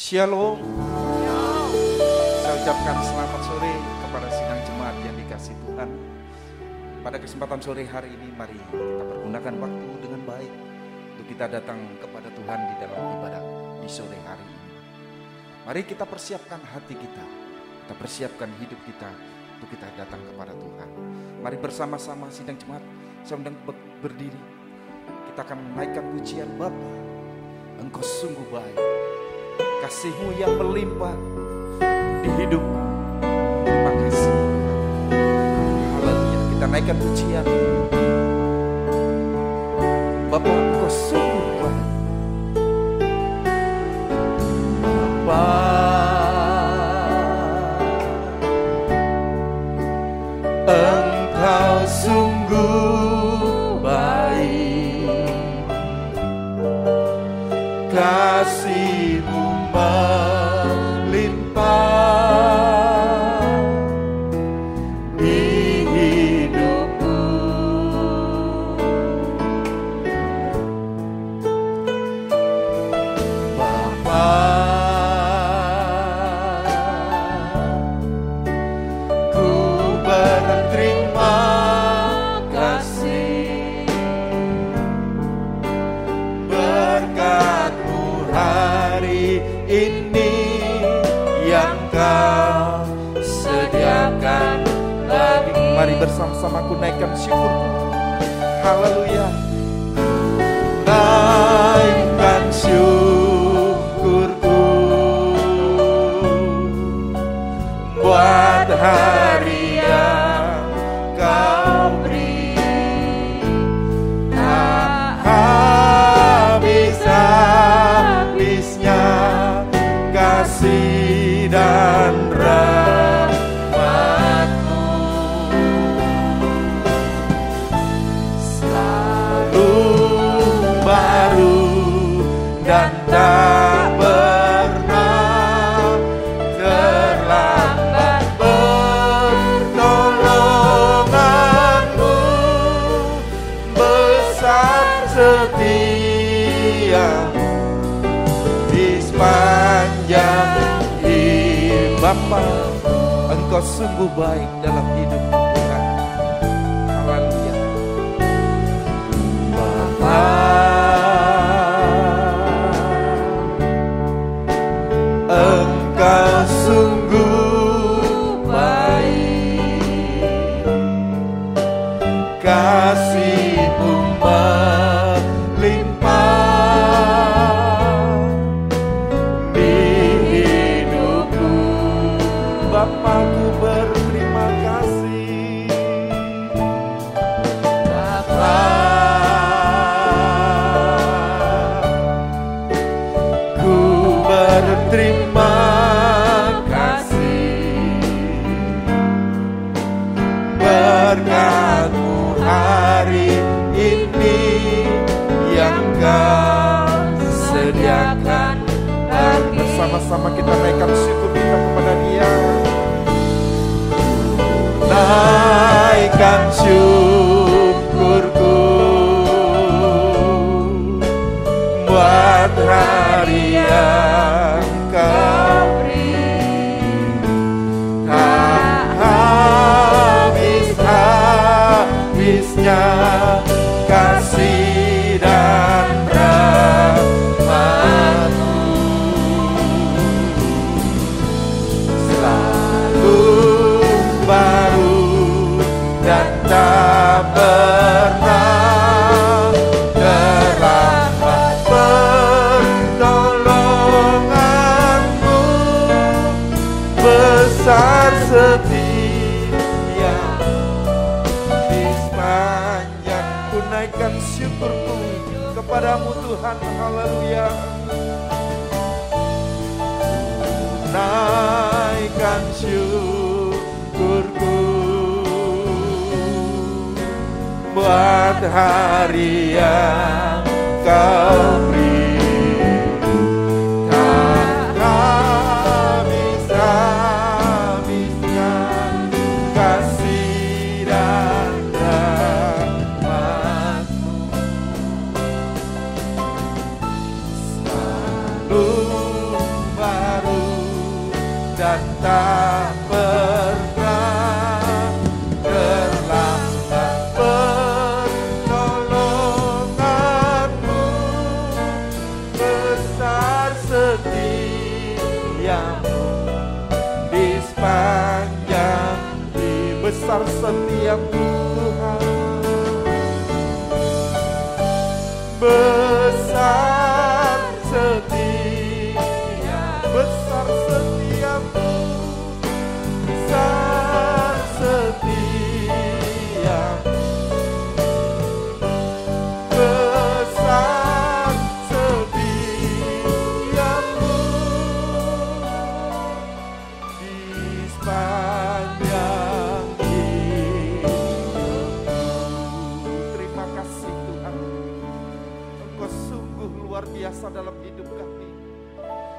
Shalom. Saya ucapkan selamat sore kepada sidang jemaat yang dikasihi Tuhan. Pada kesempatan sore hari ini, mari kita pergunakan waktu dengan baik untuk kita datang kepada Tuhan di dalam ibadah di sore hari ini. Mari kita persiapkan hati kita persiapkan hidup kita untuk kita datang kepada Tuhan. Mari bersama-sama sidang jemaat, saya undang berdiri. Kita akan menaikkan pujian Bapa. Engkau sungguh baik, kasih-Mu yang melimpah di hidupku. Terima kasih. Haleluya. Kita naikkan pujian. Bapa, Engkau sungguh baik. Bapa, Engkau sungguh baik, kasih-Mu melimpah di hidupku. Bapa, ku berterima kasih berkat-Mu hari ini yang Kau sediakan bagi. Mari bersama-sama ku naikkan syukurku. Haleluya. Naikkan syukurku buat hari yang Kau beri. Tak habis-habisnya kasih dan rahmat-Mu, selalu baru dan tak pernah terlambat. Pertolongan-Mu besar setia di sepanjang hidup. Bapa, Engkau sungguh baik dalam hidupku Tuhan. Haleluya. Bapa, Engkau sungguh baik, kasih-Mu melimpah di hidupku. Bapakku berterima kasih. Bapa, ku berterima kasih berkat-Mu hari ini yang Kau sediakan bagi. Bersama-sama kita naikkan syukur kita kepada Dia. Naikkan syukurku buat hari yang Kau beri. Tak habis-habisnya kasih dan rahmat-Mu, selalu baru dan tak pernah terlambat. Pertolongan-Mu besar setia di sepanjang. Ku naikkan syukurku kepadamu Tuhan. Haleluya. Naikkan syukurku buat hari yang Kau beri. Tak habis-habisnya kasih dan rahmat-Mu, selalu baik besar setiamu Tuhan. Besar setia, besar setiamu, besar setia, besar setiamu di sepanjang hidupku. Terima kasih Tuhan, Engkau sungguh luar biasa dalam hidup kami.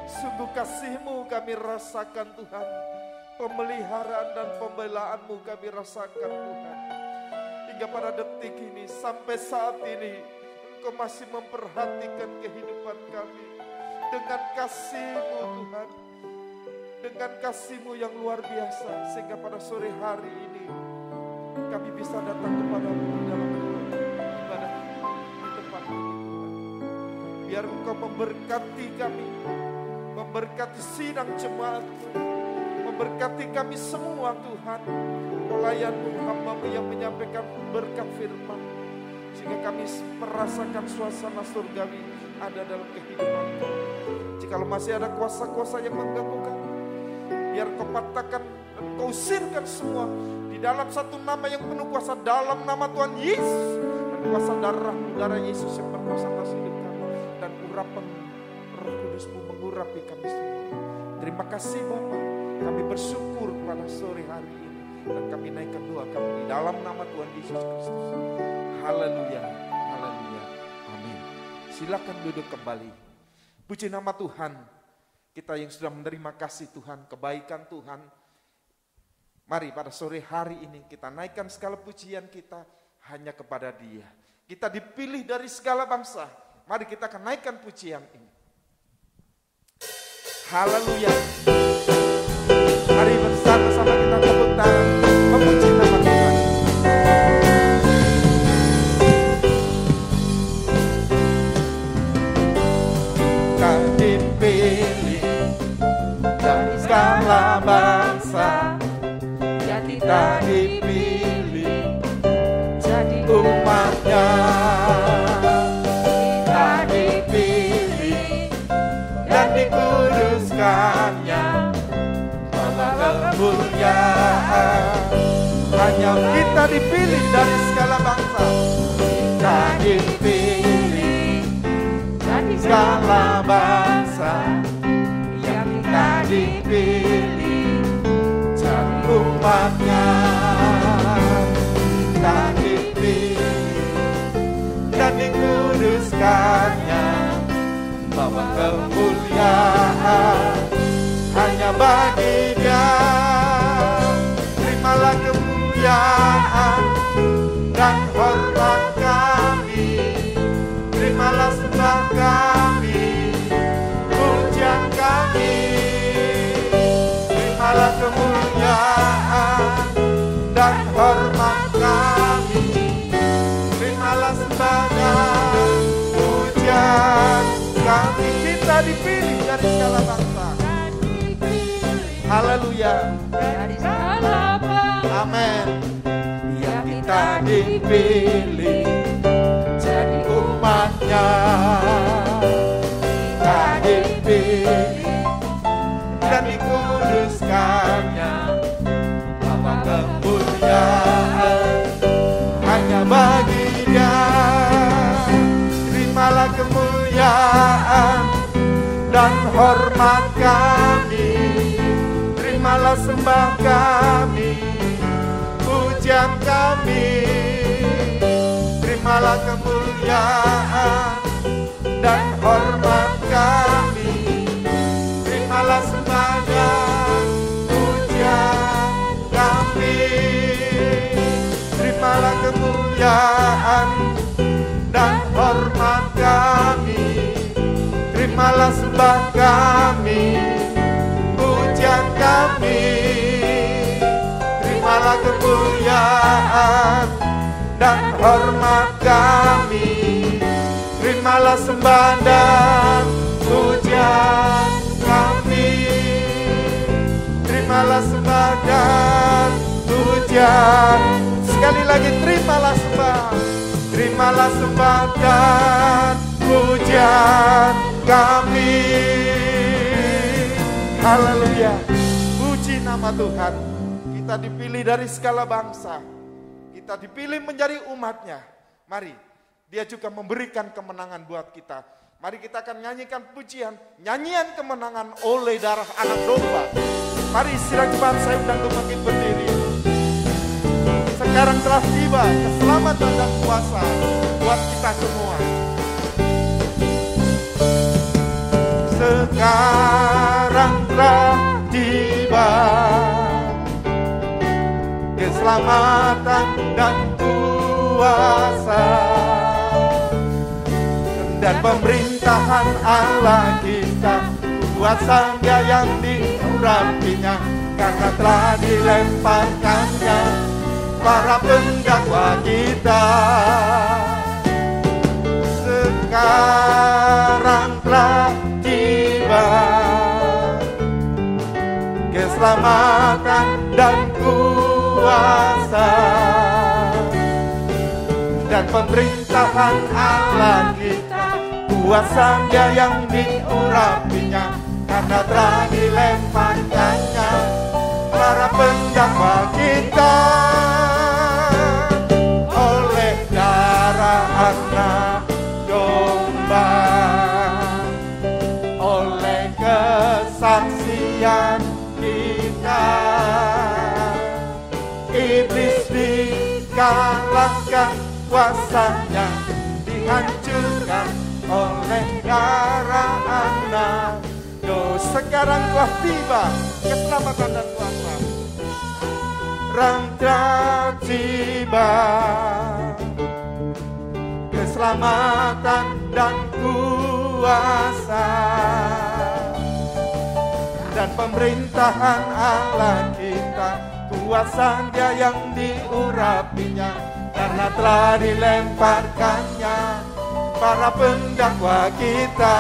Sungguh kasih-Mu kami rasakan Tuhan. Pemeliharaan dan pembelaan-Mu kami rasakan Tuhan. Hingga pada detik ini, sampai saat ini, Engkau masih memperhatikan kehidupan kami. Dengan kasih-Mu Tuhan, dengan kasih-Mu yang luar biasa. Sehingga pada sore hari ini, kami bisa datang kepada-Mu dalam ibadah di tempat ini Tuhan. Biar Engkau memberkati kami, memberkati sidang jemaat-Mu, memberkati kami semua Tuhan. Pelayan-Mu, hamba-Mu yang menyampaikan berkat firman, sehingga kami merasakan suasana surgawi ada dalam kehidupan kami. Jikalau masih ada kuasa-kuasa yang mengganggu kami, biar Kau patahkan dan Kau usirkan semua di dalam satu nama yang penuh kuasa, dalam nama Tuhan Yesus. Dan kuasa darah Yesus yang berkuasa atas hidup kami, dan urapan Roh Kudus-Mu mengurapi kami semua. Terima kasih Bapa, kami bersyukur pada sore hari ini, dan kami naikkan doa kami di dalam nama Tuhan Yesus Kristus. Haleluya, haleluya, amin. Silakan duduk kembali. Puji nama Tuhan, kita yang sudah menerima kasih Tuhan, kebaikan Tuhan. Mari pada sore hari ini kita naikkan segala pujian kita hanya kepada Dia. Kita dipilih dari segala bangsa. Mari kita akan naikkan pujian ini. Haleluya. Mari bersama-sama kita tepuk tangan memuji nama Tuhan. Kita dipilih dari segala bangsa, ya kita dipilih jadi umat-Nya. Kita dipilih dan dikuduskan-Nya, kemuliaan. Hanya kita dipilih dari segala bangsa, kita dipilih dari segala bangsa, yang kita dipilih jadi umat-Nya. Kita dipilih dan dikuduskan-Nya, bawa kemuliaan hanya bagi Dia. Terimalah kemuliaan dan hormat kami, terimalah sembah kami, pujian kami. Terimalah kemuliaan dan hormat kami, terimalah sembah dan pujian kami. Kita dipilih dari segala bangsa. Haleluya. Dari segala bangsa. Amin. Yang kita dipilih jadi umat-Nya. Kita dipilih dan dikuduskan-Nya, bawa kemuliaan hanya bagi Dia. Terimalah kemuliaan dan hormat kami, terimalah sembah kami, pujian kami. Terimalah kemuliaan dan hormat kami, terimalah sembah dan pujian kami. Terimalah kemuliaan dan hormat kami, terimalah sembah kami, pujian kami. Terimalah kemuliaan dan hormat kami, terimalah sembah dan pujian kami. Terimalah sembah dan pujian pujian. Sekali lagi terimalah sembah. Terimalah sembah dan pujian kami. Haleluya. Puji nama Tuhan. Kita dipilih dari segala bangsa. Kita dipilih menjadi umatnya. Mari, Dia juga memberikan kemenangan buat kita. Mari kita akan nyanyikan pujian, nyanyian kemenangan oleh darah anak domba. Mari sidang jemaat saya undang untuk bangkit berdiri. Sekarang telah tiba keselamatan dan kuasa buat kita semua. Sekarang telah tiba keselamatan dan kuasa dan pemerintahan Allah kita, kuasanya yang diurapinya, karena telah dilemparkannya para pendakwa kita. Sekarang telah tiba keselamatan dan kuasa dan pemerintahan Allah kita, kuasanya yang diurapinya, karena telah dilemparkannya para pendakwa kita. Oleh darah anak domba, oleh kesaksian kita, iblis dikalahkan, kuasanya dihancurkan oleh darah anak. Sekarang telah tiba keselamatan dan kuasa. Telah tiba keselamatan dan kuasa dan pemerintahan Allah kita, kuasanya yang diurapinya, karena telah dilemparkannya para pendakwa kita.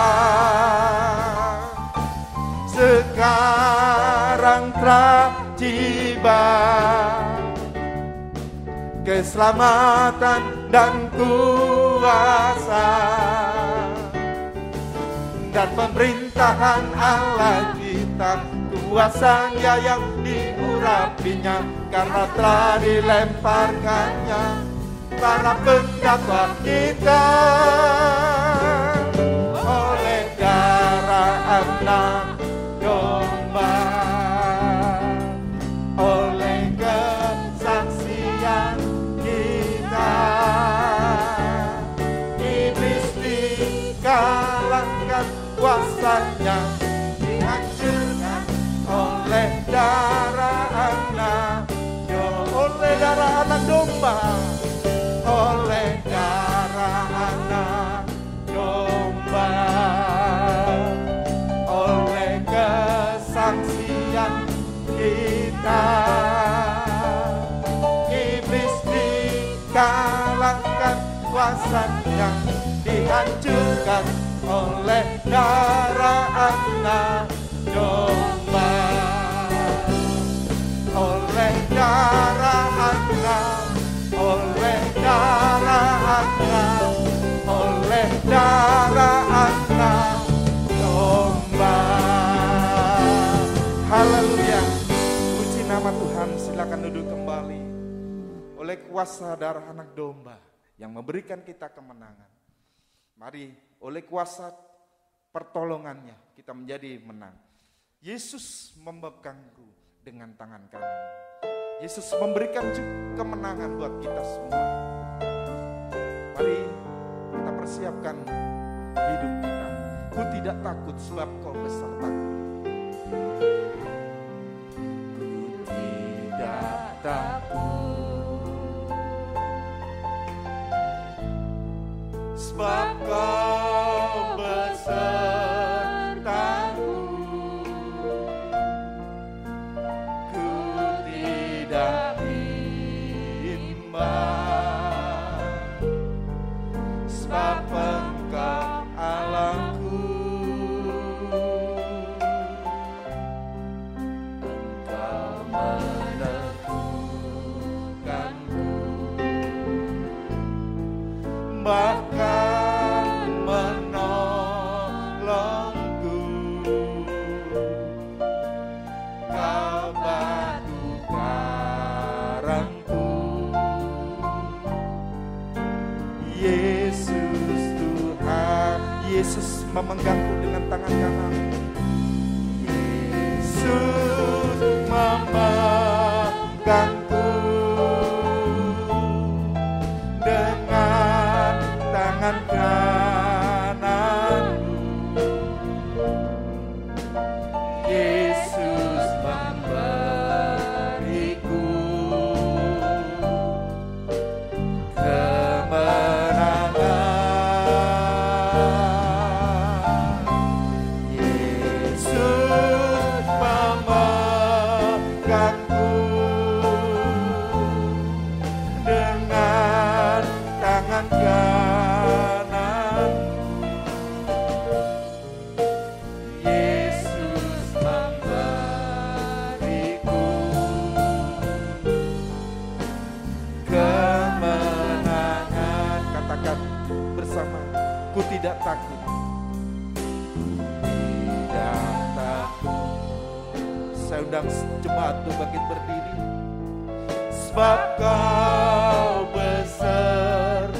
Sekarang telah tiba keselamatan dan kuasa dan pemerintahan Allah kita, kuasanya yang diurapinya, karena telah dilemparkannya para pendakwa kita. Oleh darah anak domba, oleh kesaksian kita, iblis dikalahkan, kuasanya dihancurkan oleh darah anak, oleh darah anak domba, oleh darah anak domba, oleh kesaksian kita, iblis dikalahkan, kuasanya dihancurkan oleh darah anak domba, oleh darah anak, oleh darah anak, oleh darah anak domba. Haleluya. Puji nama Tuhan. Silakan duduk kembali. Oleh kuasa darah anak domba yang memberikan kita kemenangan, mari oleh kuasa pertolongannya kita menjadi menang. Yesus memegangku dengan tangan kanan. Yesus memberikan kemenangan buat kita semua. Mari kita persiapkan hidup kita. Ku tidak takut sebab Kau besertaku. Ku tidak takut sebab Kau besertaku. Ku tidak bimbang sebab Engkau Allahku. garangku. Yesus Tuhan, Yesus memegangku dengan tangan kanan. Yesus memegangku dengan tangan kananku. Yesus memberiku kemenangan. Yesus memegangku dengan tangan kanan. Yesus memberiku kemenangan. Katakan bersama, ku tidak takut. Tidak takut. Saya undang jemaat untuk bangkit berdiri. Sebab Kau besertaku.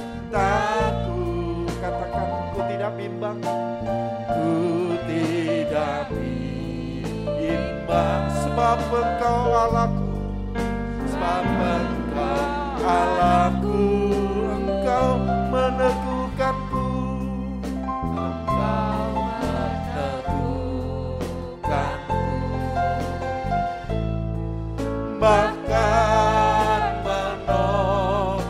Katakan, ku tidak bimbang. Ku tidak bimbang. Sebab Engkau Allahku. Sebab Engkau Allahku. Engkau meneguhkanku. Engkau meneguhkanku. Bahkan menolongku.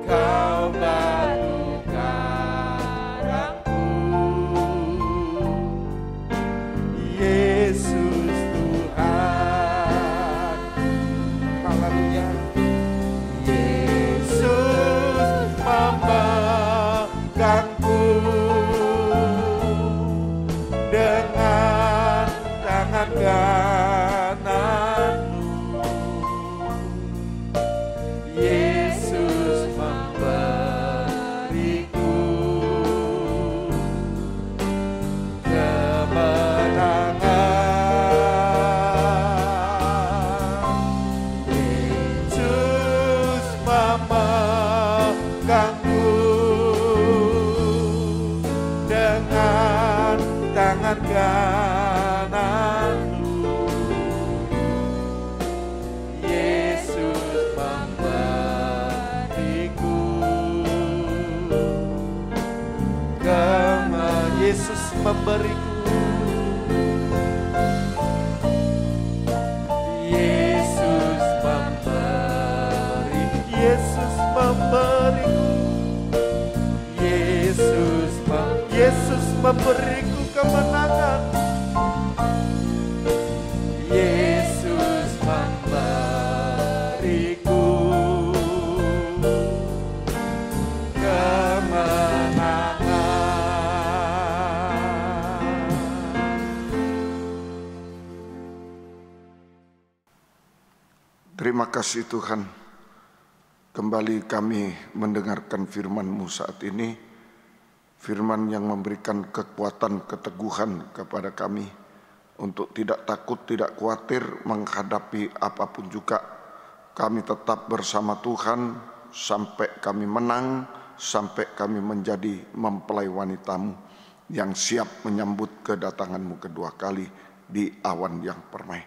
Kau batu karangku. Yesus Tuhan. Haleluya. Yesus memegangku dengan tangan kananmu. Yesus memberiku kemenangan. Yesus memegangku dengan tangan kananmu. Yesus memberiku Yesus memberiku. Yesus memberi. Yesus memberiku. Yesus memberiku kemenangan. Yesus memberiku kemenangan. Terima kasih Tuhan. Kembali kami mendengarkan firman-Mu saat ini. Firman yang memberikan kekuatan, keteguhan kepada kami untuk tidak takut, tidak khawatir menghadapi apapun juga. Kami tetap bersama Tuhan sampai kami menang, sampai kami menjadi mempelai wanita-Mu yang siap menyambut kedatangan-Mu kedua kali di awan yang permai.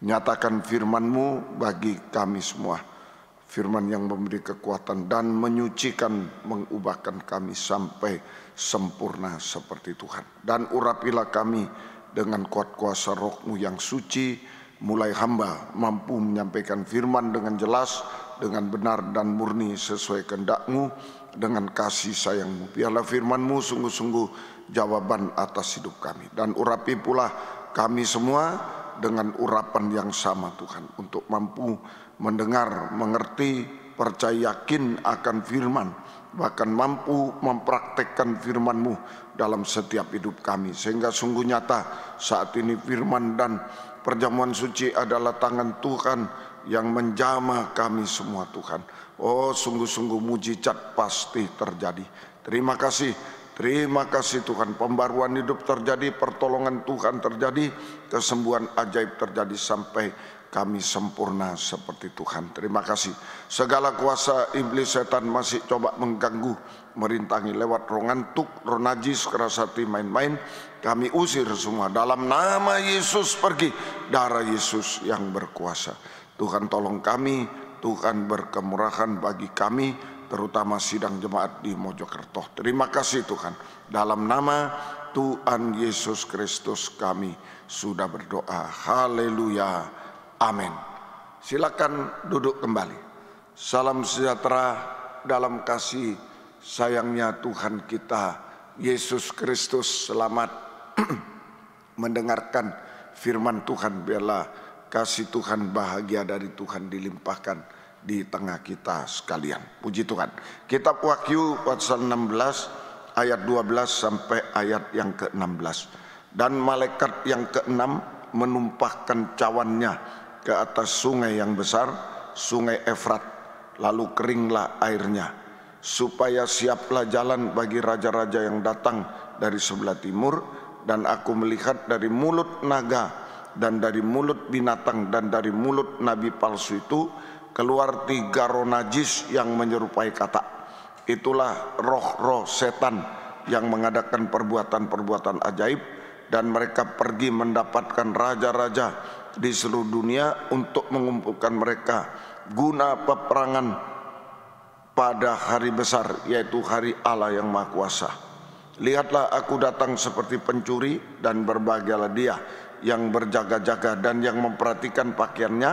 Nyatakan firman-Mu bagi kami semua. Firman yang memberi kekuatan dan menyucikan, mengubahkan kami sampai sempurna seperti Tuhan. Dan urapilah kami dengan kuat kuasa Roh-Mu yang suci, mulai hamba mampu menyampaikan firman dengan jelas, dengan benar dan murni sesuai kehendak-Mu, dengan kasih sayang-Mu. Biarlah firman-Mu sungguh-sungguh jawaban atas hidup kami. Dan urapi pula kami semua dengan urapan yang sama Tuhan, untuk mampu mendengar, mengerti, percaya yakin akan firman, bahkan mampu mempraktekkan firman-Mu dalam setiap hidup kami, sehingga sungguh nyata saat ini firman dan perjamuan suci adalah tangan Tuhan yang menjamah kami semua Tuhan. Oh, sungguh-sungguh mujizat pasti terjadi. Terima kasih Terima kasih Tuhan, pembaruan hidup terjadi, pertolongan Tuhan terjadi, kesembuhan ajaib terjadi sampai kami sempurna seperti Tuhan. Terima kasih. Segala kuasa iblis setan masih coba mengganggu, merintangi lewat roh ngantuk, roh najis, keras hati, main-main. Kami usir semua dalam nama Yesus, pergi. Darah Yesus yang berkuasa. Tuhan tolong kami, Tuhan berkemurahan bagi kami, terutama sidang jemaat di Mojokerto. Terima kasih Tuhan. Dalam nama Tuhan Yesus Kristus kami sudah berdoa. Haleluya. Amin. Silakan duduk kembali. Salam sejahtera dalam kasih sayangnya Tuhan kita Yesus Kristus. Selamat mendengarkan firman Tuhan. Biarlah kasih Tuhan, bahagia dari Tuhan dilimpahkan di tengah kita sekalian. Puji Tuhan. Kitab Wahyu pasal 16 ayat 12 sampai ayat yang ke-16. Dan malaikat yang ke-6 menumpahkan cawannya ke atas sungai yang besar, sungai Efrat, lalu keringlah airnya, supaya siaplah jalan bagi raja-raja yang datang dari sebelah timur. Dan aku melihat dari mulut naga dan dari mulut binatang dan dari mulut nabi palsu itu keluar 3 roh najis yang menyerupai katak. Itulah roh-roh setan yang mengadakan perbuatan-perbuatan ajaib, dan mereka pergi mendapatkan raja-raja di seluruh dunia untuk mengumpulkan mereka guna peperangan pada hari besar, yaitu hari Allah yang Maha Kuasa. Lihatlah, aku datang seperti pencuri, dan berbahagialah dia yang berjaga-jaga dan yang memperhatikan pakaiannya,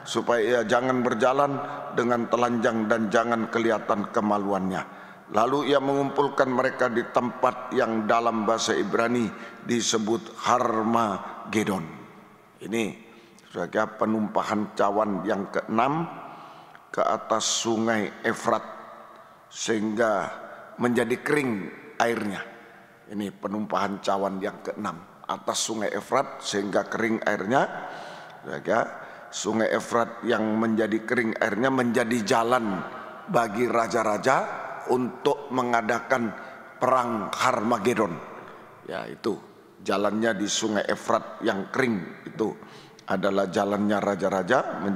supaya ia jangan berjalan dengan telanjang dan jangan kelihatan kemaluannya. Lalu ia mengumpulkan mereka di tempat yang dalam bahasa Ibrani disebut Harmagedon. Ini sebagai penumpahan cawan yang ke-6 ke atas sungai Efrat sehingga menjadi kering airnya. Ini penumpahan cawan yang ke-6 atas sungai Efrat sehingga kering airnya. Sungai Efrat yang menjadi kering airnya menjadi jalan bagi raja-raja untuk mengadakan perang Harmagedon. Ya, itu jalannya di sungai Efrat yang kering, itu adalah jalannya raja-raja,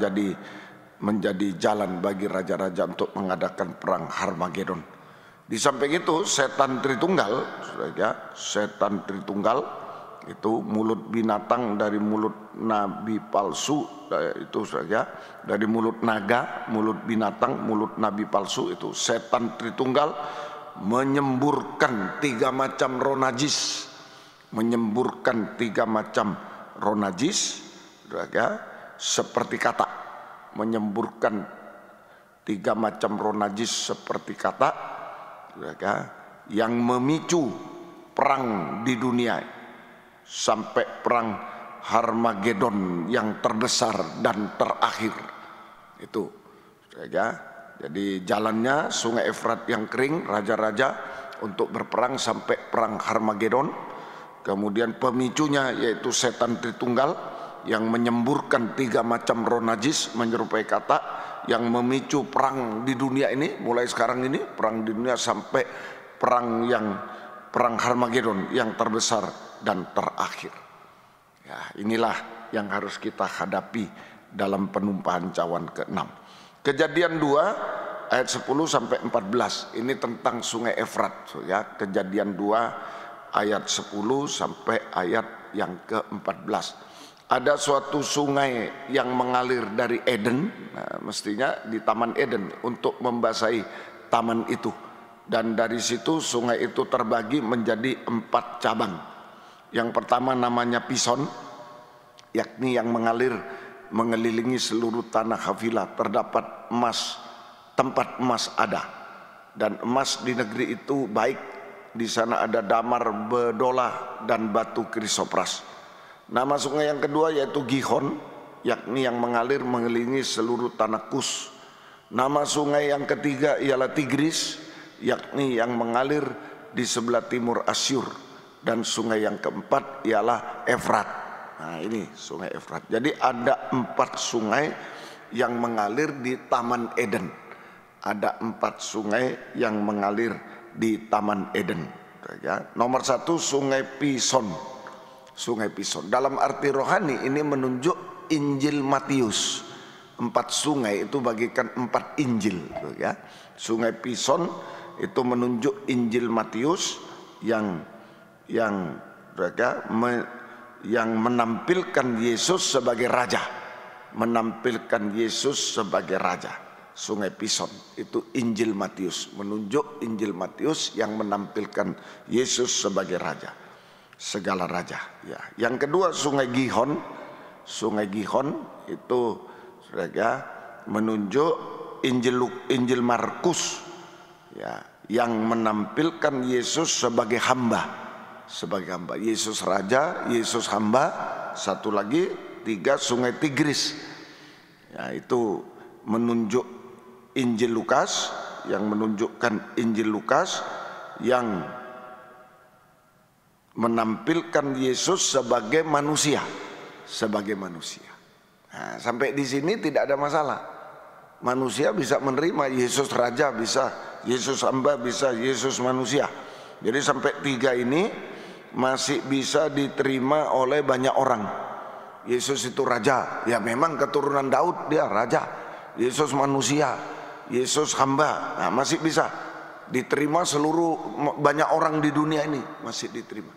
menjadi jalan bagi raja-raja untuk mengadakan perang Harmagedon. Di samping itu setan Tritunggal, setan Tritunggal itu mulut binatang dari mulut nabi palsu, itu saja dari mulut naga, mulut binatang, mulut nabi palsu, itu setan Tritunggal menyemburkan 3 macam roh najis, menyemburkan 3 macam roh najis, seperti katak, menyemburkan 3 macam roh najis seperti katak, yang memicu perang di dunia sampai perang Harmagedon yang terbesar dan terakhir. Itu jadi jalannya sungai Efrat yang kering, raja-raja untuk berperang sampai perang Harmagedon. Kemudian pemicunya yaitu setan Tritunggal yang menyemburkan 3 macam roh najis menyerupai katak, yang memicu perang di dunia ini, mulai sekarang ini perang di dunia sampai perang Harmagedon yang terbesar dan terakhir. Ya, inilah yang harus kita hadapi dalam penumpahan cawan ke-6. Kejadian 2 ayat 10 sampai 14 ini tentang sungai Efrat, ya. Kejadian 2 ayat 10 sampai ayat yang ke-14. Ada suatu sungai yang mengalir dari Eden, mestinya di Taman Eden, untuk membasahi taman itu. Dan dari situ sungai itu terbagi menjadi 4 cabang. Yang pertama namanya Pison, yakni yang mengalir mengelilingi seluruh tanah Havilah. Terdapat emas, tempat emas ada, dan emas di negeri itu baik. Di sana ada damar, bedola, dan batu krisopras. Nama sungai yang kedua yaitu Gihon, yakni yang mengalir mengelilingi seluruh tanah Kus. Nama sungai yang ketiga ialah Tigris, yakni yang mengalir di sebelah timur Asyur. Dan sungai yang keempat ialah Efrat. Nah, ini sungai Efrat. Jadi ada 4 sungai yang mengalir di Taman Eden. Ada 4 sungai yang mengalir di Taman Eden. Ya. Nomor 1 Sungai Pison. Sungai Pison. Dalam arti rohani ini menunjuk Injil Matius. 4 sungai itu bagikan 4 Injil. Ya. Sungai Pison itu menunjuk Injil Matius yang menampilkan Yesus sebagai raja, menampilkan Yesus sebagai raja. Sungai Pison itu Injil Matius, menunjuk Injil Matius yang menampilkan Yesus sebagai raja, segala raja. Ya. Yang kedua Sungai Gihon. Sungai Gihon itu menunjuk Injil Markus, ya, yang menampilkan Yesus sebagai hamba, Yesus raja, Yesus hamba. Satu lagi 3 Sungai Tigris, ya, itu menunjuk Injil Lukas, yang menunjukkan Injil Lukas yang menampilkan Yesus sebagai manusia, Nah, sampai di sini tidak ada masalah. Manusia bisa menerima Yesus raja, bisa Yesus hamba, bisa Yesus manusia. Jadi sampai 3 ini masih bisa diterima oleh banyak orang. Yesus itu raja, ya memang keturunan Daud, dia raja. Yesus manusia, Yesus hamba, nah, masih bisa diterima banyak orang di dunia ini, masih diterima.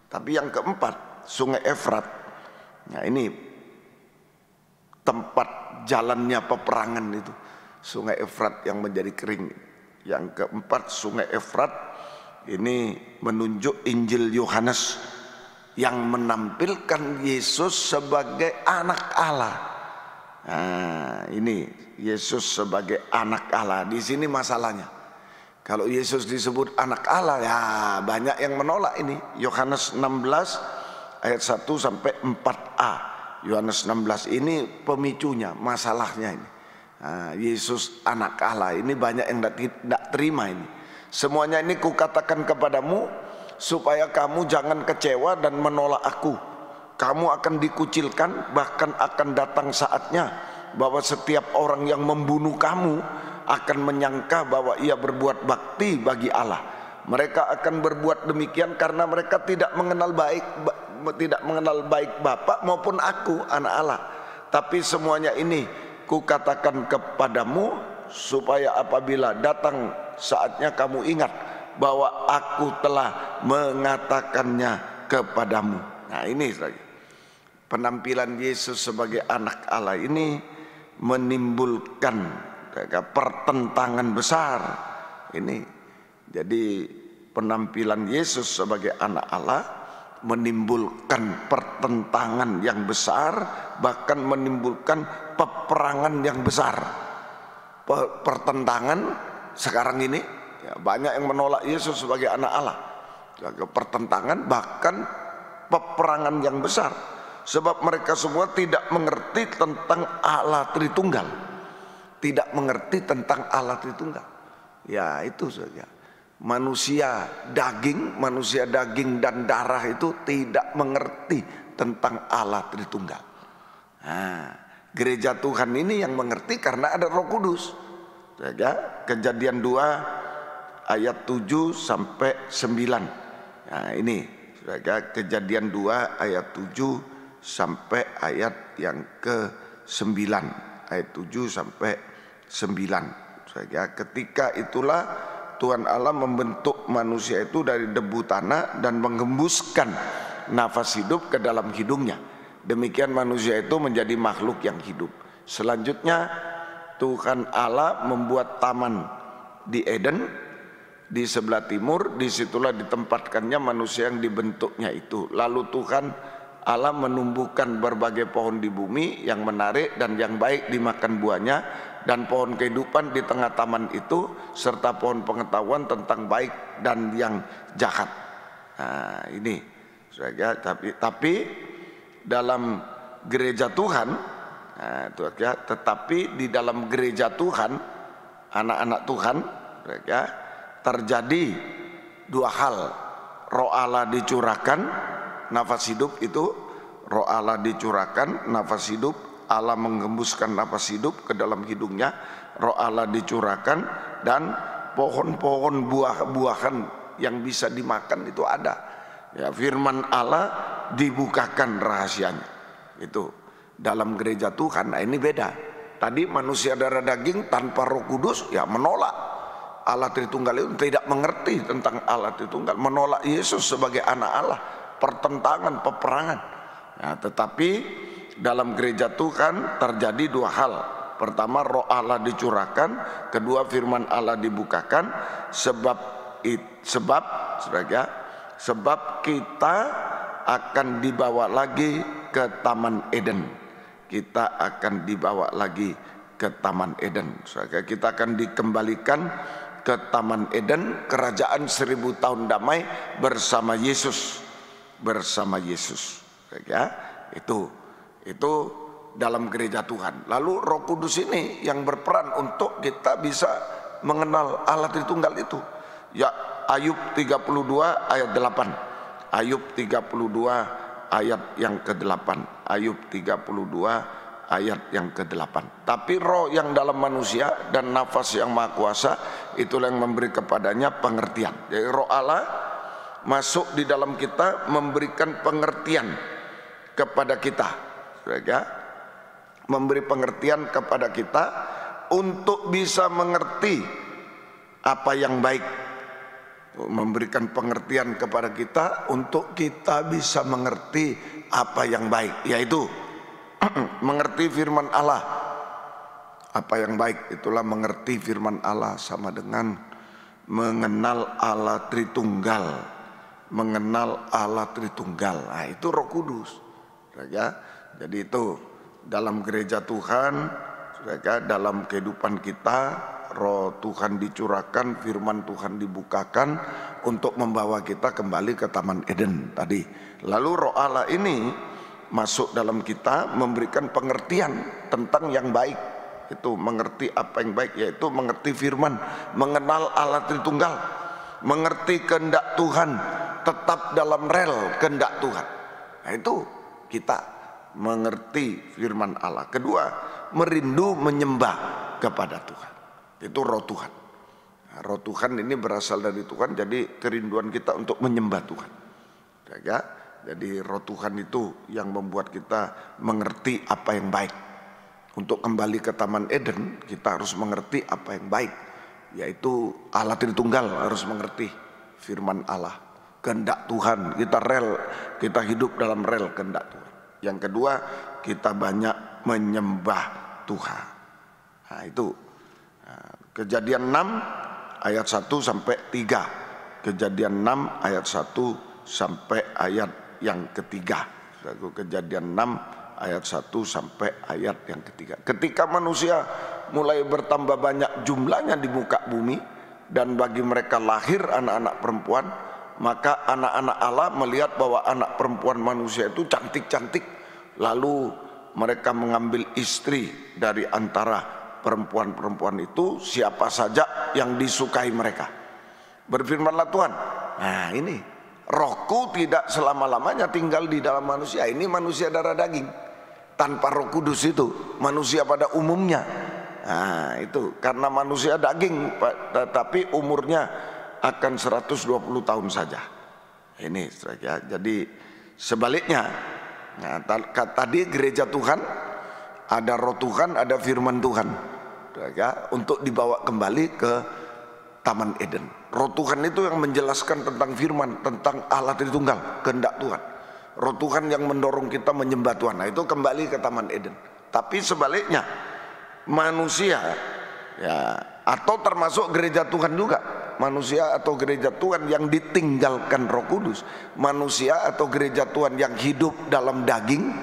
Tapi yang keempat Sungai Efrat, nah ini tempat jalannya peperangan itu, Sungai Efrat yang menjadi kering. Yang keempat Sungai Efrat ini menunjuk Injil Yohanes yang menampilkan Yesus sebagai anak Allah. Nah, ini Yesus sebagai anak Allah. Di sini masalahnya, kalau Yesus disebut anak Allah, ya banyak yang menolak ini. Yohanes 16 ayat 1 sampai 4a. Yohanes 16 ini pemicunya, masalahnya ini. Nah, Yesus anak Allah ini banyak yang tidak terima ini. Semuanya ini kukatakan kepadamu supaya kamu jangan kecewa dan menolak aku. Kamu akan dikucilkan, bahkan akan datang saatnya bahwa setiap orang yang membunuh kamu akan menyangka bahwa ia berbuat bakti bagi Allah. Mereka akan berbuat demikian karena mereka tidak mengenal baik Bapa maupun aku, anak Allah. Tapi semuanya ini kukatakan kepadamu supaya apabila datang saatnya kamu ingat bahwa aku telah mengatakannya kepadamu. Nah, ini penampilan Yesus sebagai anak Allah ini menimbulkan pertentangan besar. Ini jadi penampilan Yesus sebagai anak Allah menimbulkan pertentangan yang besar, bahkan menimbulkan peperangan yang besar. Pertentangan sekarang ini ya, banyak yang menolak Yesus sebagai anak Allah. Pertentangan bahkan peperangan yang besar, sebab mereka semua tidak mengerti tentang Allah Tritunggal. Tidak mengerti tentang Allah Tritunggal. Ya itu saja. Manusia daging dan darah itu tidak mengerti tentang Allah Tritunggal. Nah, gereja Tuhan ini yang mengerti karena ada Roh Kudus. Ya, Kejadian 2 ayat 7 sampai 9. Nah, ini ya, Kejadian 2 ayat 7 sampai ayat yang ke-9. Ayat 7 sampai 9. Ya, ketika itulah Tuhan Allah membentuk manusia itu dari debu tanah dan menghembuskan nafas hidup ke dalam hidungnya. Demikian manusia itu menjadi makhluk yang hidup. Selanjutnya Tuhan Allah membuat taman di Eden di sebelah timur. Disitulah ditempatkannya manusia yang dibentuknya itu. Lalu Tuhan Allah menumbuhkan berbagai pohon di bumi yang menarik dan yang baik dimakan buahnya, dan pohon kehidupan di tengah taman itu, serta pohon pengetahuan tentang baik dan yang jahat. Nah, ini saja. Tapi dalam gereja Tuhan, nah, itu ya, tetapi di dalam gereja Tuhan, anak-anak Tuhan, ya, terjadi 2 hal. Roh Allah dicurahkan, nafas hidup itu, Roh Allah dicurahkan, nafas hidup, Allah menghembuskan nafas hidup ke dalam hidungnya, Roh Allah dicurahkan, dan pohon-pohon buah-buahan yang bisa dimakan itu ada. Ya, firman Allah dibukakan rahasianya. Itu dalam gereja Tuhan. Nah, ini beda. Tadi manusia darah daging tanpa Roh Kudus ya menolak Allah Tritunggal itu, tidak mengerti tentang Allah Tritunggal, menolak Yesus sebagai anak Allah, pertentangan, peperangan. Nah, tetapi dalam gereja Tuhan terjadi dua hal. Pertama, Roh Allah dicurahkan, kedua firman Allah dibukakan. Sebab kita akan dibawa lagi ke Taman Eden. Kita akan dibawa lagi ke Taman Eden. Kita akan dikembalikan ke Taman Eden, kerajaan 1000 tahun damai bersama Yesus. Bersama Yesus. Ya, itu dalam gereja Tuhan. Lalu Roh Kudus ini yang berperan untuk kita bisa mengenal Allah Tritunggal itu. Ya, Ayub 32 ayat 8. Ayub 32 ayat yang ke-8. Ayub 32 ayat yang ke-8. Tapi roh yang dalam manusia dan nafas yang maha kuasa, itulah yang memberi kepadanya pengertian. Jadi roh Allah masuk di dalam kita, memberikan pengertian kepada kita. Ya, memberi pengertian kepada kita untuk bisa mengerti apa yang baik. Memberikan pengertian kepada kita untuk kita bisa mengerti apa yang baik, yaitu mengerti firman Allah. Apa yang baik itulah mengerti firman Allah, sama dengan mengenal Allah Tritunggal. Mengenal Allah Tritunggal. Nah, itu Roh Kudus. Ya, jadi itu dalam gereja Tuhan, ya, dalam kehidupan kita, Roh Tuhan dicurahkan, firman Tuhan dibukakan untuk membawa kita kembali ke Taman Eden tadi. Lalu Roh Allah ini masuk dalam kita, memberikan pengertian tentang yang baik. Itu mengerti apa yang baik, yaitu mengerti firman, mengenal Allah Tritunggal, mengerti kehendak Tuhan, tetap dalam rel kehendak Tuhan. Nah, itu kita mengerti firman Allah. Kedua, merindu menyembah kepada Tuhan. Itu roh Tuhan. Nah, roh Tuhan ini berasal dari Tuhan, jadi kerinduan kita untuk menyembah Tuhan. Ya, jadi roh Tuhan itu yang membuat kita mengerti apa yang baik. Untuk kembali ke Taman Eden, kita harus mengerti apa yang baik, yaitu Allah Tritunggal, harus mengerti firman Allah, kehendak Tuhan. Kita hidup dalam rel kehendak Tuhan. Yang kedua, kita banyak menyembah Tuhan. Nah, itu Kejadian 6 ayat 1 sampai 3. Kejadian 6 ayat 1 sampai ayat yang ketiga. Kejadian 6 ayat 1 sampai ayat yang ketiga. Ketika manusia mulai bertambah banyak jumlahnya di muka bumi, dan bagi mereka lahir anak-anak perempuan, maka anak-anak Allah melihat bahwa anak perempuan manusia itu cantik-cantik, lalu mereka mengambil istri dari antara perempuan-perempuan itu, siapa saja yang disukai mereka. Berfirmanlah Tuhan, nah ini, rohku tidak selama-lamanya tinggal di dalam manusia. Ini manusia darah daging, tanpa Roh Kudus itu, manusia pada umumnya. Nah itu, karena manusia daging, tetapi umurnya akan 120 tahun saja. Ini ya, jadi sebaliknya. Nah, tadi gereja Tuhan, ada roh Tuhan, ada firman Tuhan. Ya, untuk dibawa kembali ke Taman Eden. Roh Tuhan itu yang menjelaskan tentang firman, tentang Allah Tritunggal, kehendak Tuhan. Roh Tuhan yang mendorong kita menyembah Tuhan. Nah, itu kembali ke Taman Eden. Tapi sebaliknya, manusia ya, atau termasuk gereja Tuhan juga, manusia atau gereja Tuhan yang ditinggalkan Roh Kudus, manusia atau gereja Tuhan yang hidup dalam daging,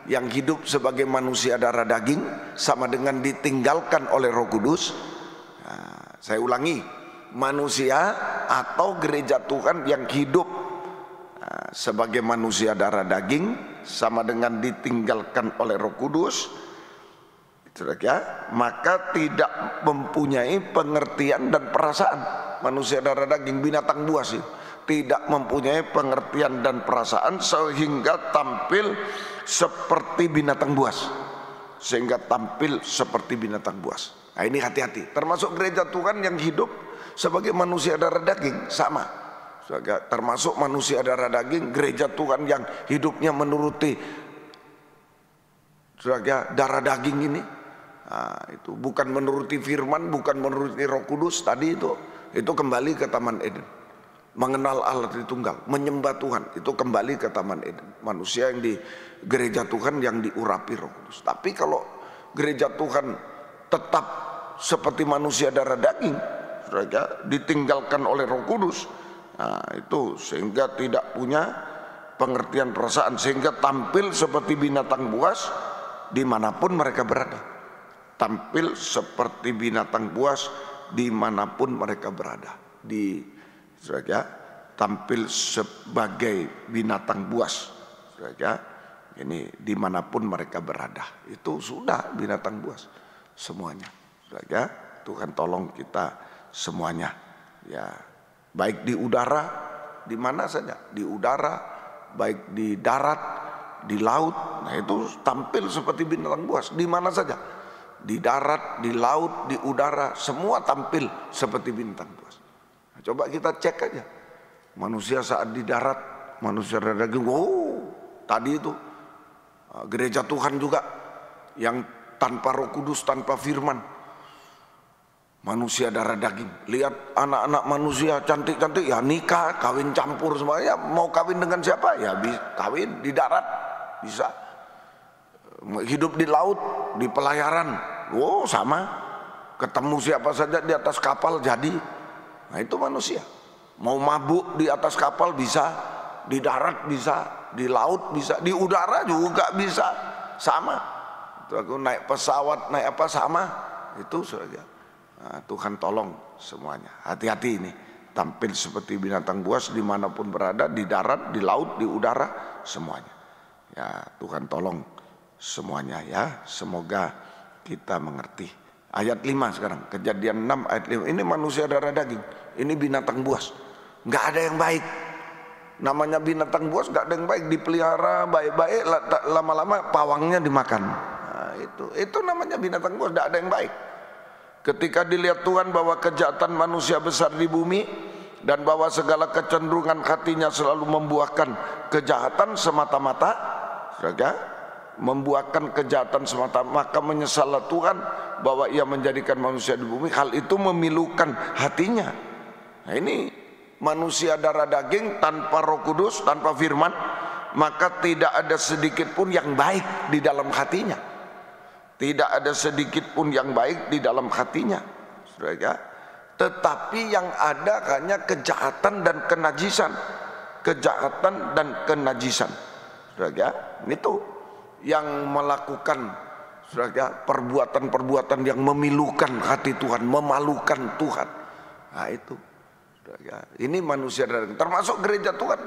yang hidup sebagai manusia darah daging, sama dengan ditinggalkan oleh Roh Kudus. Nah, saya ulangi, manusia atau gereja Tuhan yang hidup sebagai manusia darah daging, sama dengan ditinggalkan oleh Roh Kudus, ya, maka tidak mempunyai pengertian dan perasaan. Manusia darah daging, binatang buas itu tidak mempunyai pengertian dan perasaan sehingga tampil seperti binatang buas. Nah, ini hati-hati. Termasuk gereja Tuhan yang hidup sebagai manusia darah daging, sama. Saudara, termasuk manusia darah daging, gereja Tuhan yang hidupnya menuruti saudara, darah daging ini. Nah, itu bukan menuruti firman, bukan menuruti Roh Kudus tadi itu kembali ke Taman Eden. Mengenal Allah Tritunggal, menyembah Tuhan, itu kembali ke Taman Eden. Manusia yang di gereja Tuhan yang diurapi Roh Kudus. Tapi kalau gereja Tuhan tetap seperti manusia darah daging, saudara, ditinggalkan oleh Roh Kudus, nah, itu sehingga tidak punya pengertian perasaan, sehingga tampil seperti binatang buas dimanapun mereka berada. Tampil seperti binatang buas dimanapun mereka berada. Saudara, tampil sebagai binatang buas, saudara, ini dimanapun mereka berada. Itu sudah binatang buas semuanya, saudara. Tuhan tolong kita semuanya, ya, baik di udara, di mana saja, di udara, baik di darat, di laut. Nah, itu tampil seperti binatang buas di mana saja. Di darat, di laut, di udara, semua tampil seperti bintang buas. Nah, coba kita cek aja. Manusia saat di darat, manusia darah daging, tadi itu gereja Tuhan juga yang tanpa Roh Kudus, tanpa firman. Manusia darah daging. Lihat anak-anak manusia cantik-cantik, ya nikah, kawin campur semuanya. Mau kawin dengan siapa? Ya kawin di darat, bisa. Hidup di laut, di pelayaran, sama, ketemu siapa saja di atas kapal jadi. Nah, itu manusia. Mau mabuk di atas kapal bisa, di darat bisa, di laut bisa, di udara juga bisa, sama. Itu aku naik pesawat, naik apa sama, itu saja. Nah, Tuhan tolong semuanya. Hati-hati ini, tampil seperti binatang buas dimanapun berada, di darat, di laut, di udara, semuanya. Ya, Tuhan tolong semuanya ya, semoga kita mengerti. Ayat 5 sekarang, Kejadian 6 ayat 5. Ini manusia darah daging, ini binatang buas. Nggak ada yang baik. Namanya binatang buas nggak ada yang baik, dipelihara baik-baik, lama-lama pawangnya dimakan. Nah, itu namanya binatang buas, nggak ada yang baik. Ketika dilihat Tuhan bahwa kejahatan manusia besar di bumi dan bahwa segala kecenderungan hatinya selalu membuahkan kejahatan semata-mata, saudara, membuahkan kejahatan semata, maka menyesallah Tuhan bahwa ia menjadikan manusia di bumi. Hal itu memilukan hatinya. Nah, ini manusia darah daging tanpa Roh Kudus, tanpa firman, maka tidak ada sedikit pun yang baik di dalam hatinya. Tidak ada sedikit pun yang baik di dalam hatinya, saudara. Tetapi yang ada hanya kejahatan dan kenajisan, kejahatan dan kenajisan, saudara. Itu yang melakukan, saudara, perbuatan-perbuatan yang memilukan hati Tuhan, memalukan Tuhan. Nah, itu, saudara, ini manusia darah daging, termasuk gereja Tuhan.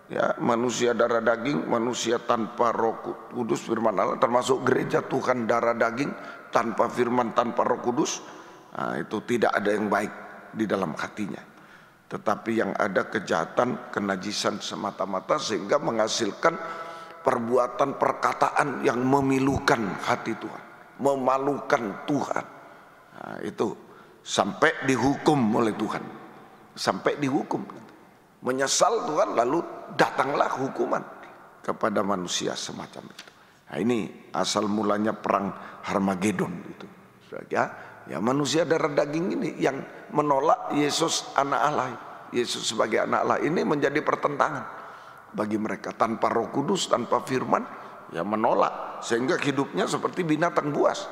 Ya, manusia darah daging, manusia tanpa Roh Kudus, firman Allah, termasuk gereja Tuhan darah daging, tanpa firman, tanpa Roh Kudus. Nah, itu tidak ada yang baik di dalam hatinya. Tetapi yang ada kejahatan, kenajisan semata-mata, sehingga menghasilkan perbuatan perkataan yang memilukan hati Tuhan, memalukan Tuhan. Nah, itu sampai dihukum oleh Tuhan, sampai dihukum, menyesal Tuhan, lalu datanglah hukuman kepada manusia semacam itu. Nah, ini asal mulanya perang Harmagedon itu, ya manusia darah daging ini yang menolak Yesus anak Allah, Yesus sebagai anak Allah, ini menjadi pertentangan bagi mereka. Tanpa Roh Kudus, tanpa firman, ya menolak, sehingga hidupnya seperti binatang buas.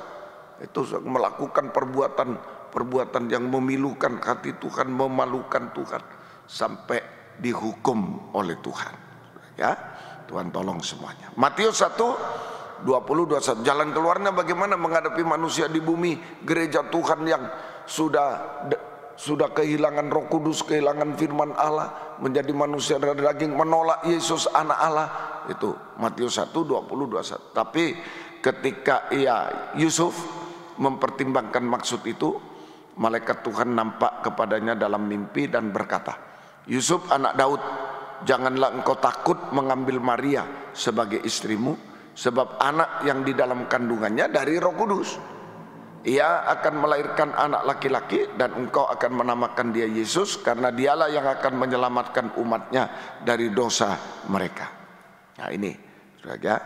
Itu melakukan perbuatan yang memilukan hati Tuhan, memalukan Tuhan, sampai dihukum oleh Tuhan. Ya, Tuhan tolong semuanya. Matius 1:20-21. Jalan keluarnya bagaimana menghadapi manusia di bumi, gereja Tuhan yang sudah kehilangan Roh Kudus, kehilangan firman Allah, menjadi manusia darah daging, menolak Yesus anak Allah. Itu Matius 1:20-21. Tapi ketika Yusuf mempertimbangkan maksud itu, malaikat Tuhan nampak kepadanya dalam mimpi dan berkata, Yusuf anak Daud, janganlah engkau takut mengambil Maria sebagai istrimu, sebab anak yang di dalam kandungannya dari Roh Kudus. Ia akan melahirkan anak laki-laki dan engkau akan menamakan dia Yesus, karena dialah yang akan menyelamatkan umatnya dari dosa mereka. Nah ini, saudara.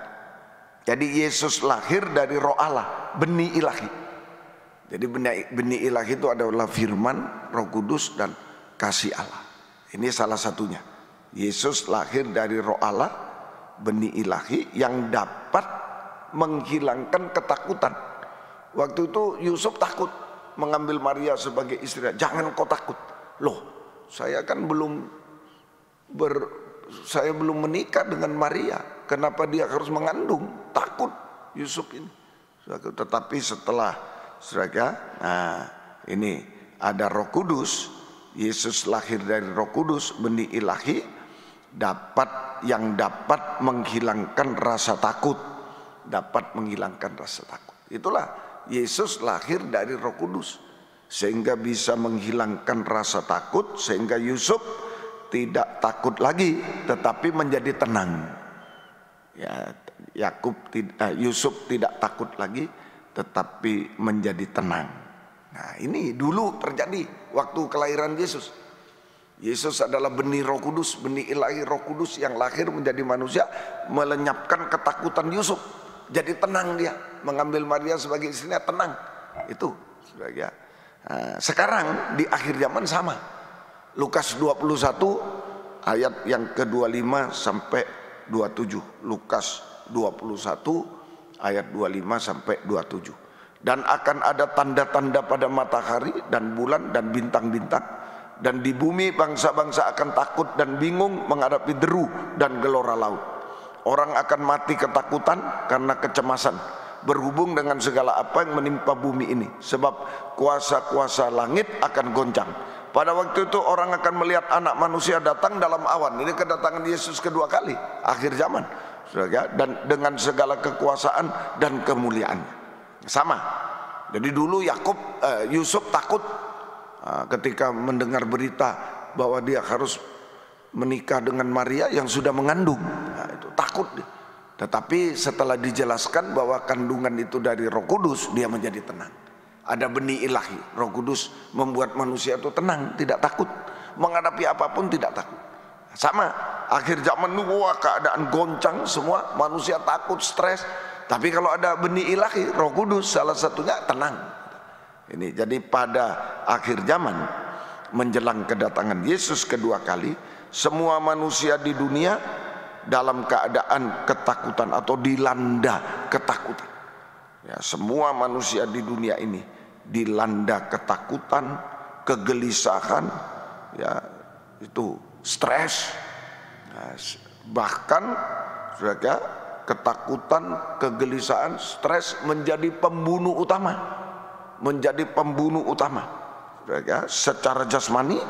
Jadi Yesus lahir dari Roh Allah, benih ilahi. Jadi benih ilahi itu adalah firman, Roh Kudus, dan kasih Allah. Ini salah satunya. Yesus lahir dari Roh Allah, benih ilahi yang dapat menghilangkan ketakutan. Waktu itu Yusuf takut mengambil Maria sebagai istri. Jangan kau takut. Loh, saya kan belum menikah dengan Maria. Kenapa dia harus mengandung? Takut Yusuf ini. Tetapi setelah nah ini ada Roh Kudus. Yesus lahir dari Roh Kudus, benih ilahi, yang dapat menghilangkan rasa takut. Dapat menghilangkan rasa takut. Itulah Yesus lahir dari Roh Kudus, sehingga bisa menghilangkan rasa takut, sehingga Yusuf tidak takut lagi, tetapi menjadi tenang. Ya, Yusuf tidak takut lagi, tetapi menjadi tenang. Nah ini dulu terjadi waktu kelahiran Yesus. Yesus adalah benih Roh Kudus, benih ilahi Roh Kudus yang lahir menjadi manusia, melenyapkan ketakutan Yusuf. Jadi tenang dia, mengambil Maria sebagai istrinya, tenang. Itu sebagai. Nah, sekarang di akhir zaman sama. Lukas 21 ayat yang ke-25 sampai 27. Lukas 21 ayat 25 sampai 27. Dan akan ada tanda-tanda pada matahari dan bulan dan bintang-bintang, dan di bumi bangsa-bangsa akan takut dan bingung menghadapi deru dan gelora laut. Orang akan mati ketakutan karena kecemasan berhubung dengan segala apa yang menimpa bumi ini, sebab kuasa-kuasa langit akan goncang. Pada waktu itu orang akan melihat anak manusia datang dalam awan. Ini kedatangan Yesus kedua kali, akhir zaman, dan dengan segala kekuasaan dan kemuliaannya. Sama. Jadi dulu Yusuf takut ketika mendengar berita bahwa dia harus menikah dengan Maria yang sudah mengandung. Nah, itu takut dia. Tetapi setelah dijelaskan bahwa kandungan itu dari Roh Kudus, dia menjadi tenang. Ada benih ilahi. Roh Kudus membuat manusia itu tenang, tidak takut. Menghadapi apapun tidak takut. Sama, akhir zaman keadaan goncang semua, manusia takut, stres. Tapi kalau ada benih ilahi, Roh Kudus salah satunya tenang. Ini jadi pada akhir zaman menjelang kedatangan Yesus kedua kali, semua manusia di dunia dalam keadaan ketakutan atau dilanda ketakutan. Ya, semua manusia di dunia ini dilanda ketakutan, kegelisahan, ya itu stres. Nah, bahkan ketakutan, kegelisahan, stres menjadi pembunuh utama. Menjadi pembunuh utama. Secara jasmani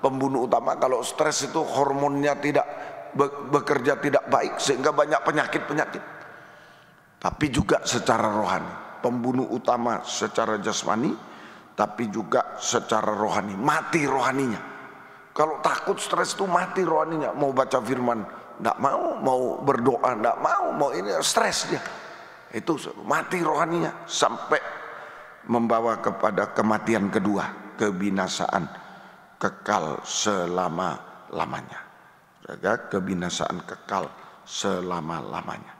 pembunuh utama. Kalau stres itu hormonnya tidak bekerja tidak baik sehingga banyak penyakit-penyakit. Tapi juga secara rohani, pembunuh utama secara jasmani, tapi juga secara rohani, mati rohaninya. Kalau takut stres itu mati rohaninya. Mau baca firman enggak mau berdoa enggak mau ini stres dia. Itu mati rohaninya sampai membawa kepada kematian kedua, kebinasaan kekal selama-lamanya. Kebinasaan kekal selama-lamanya.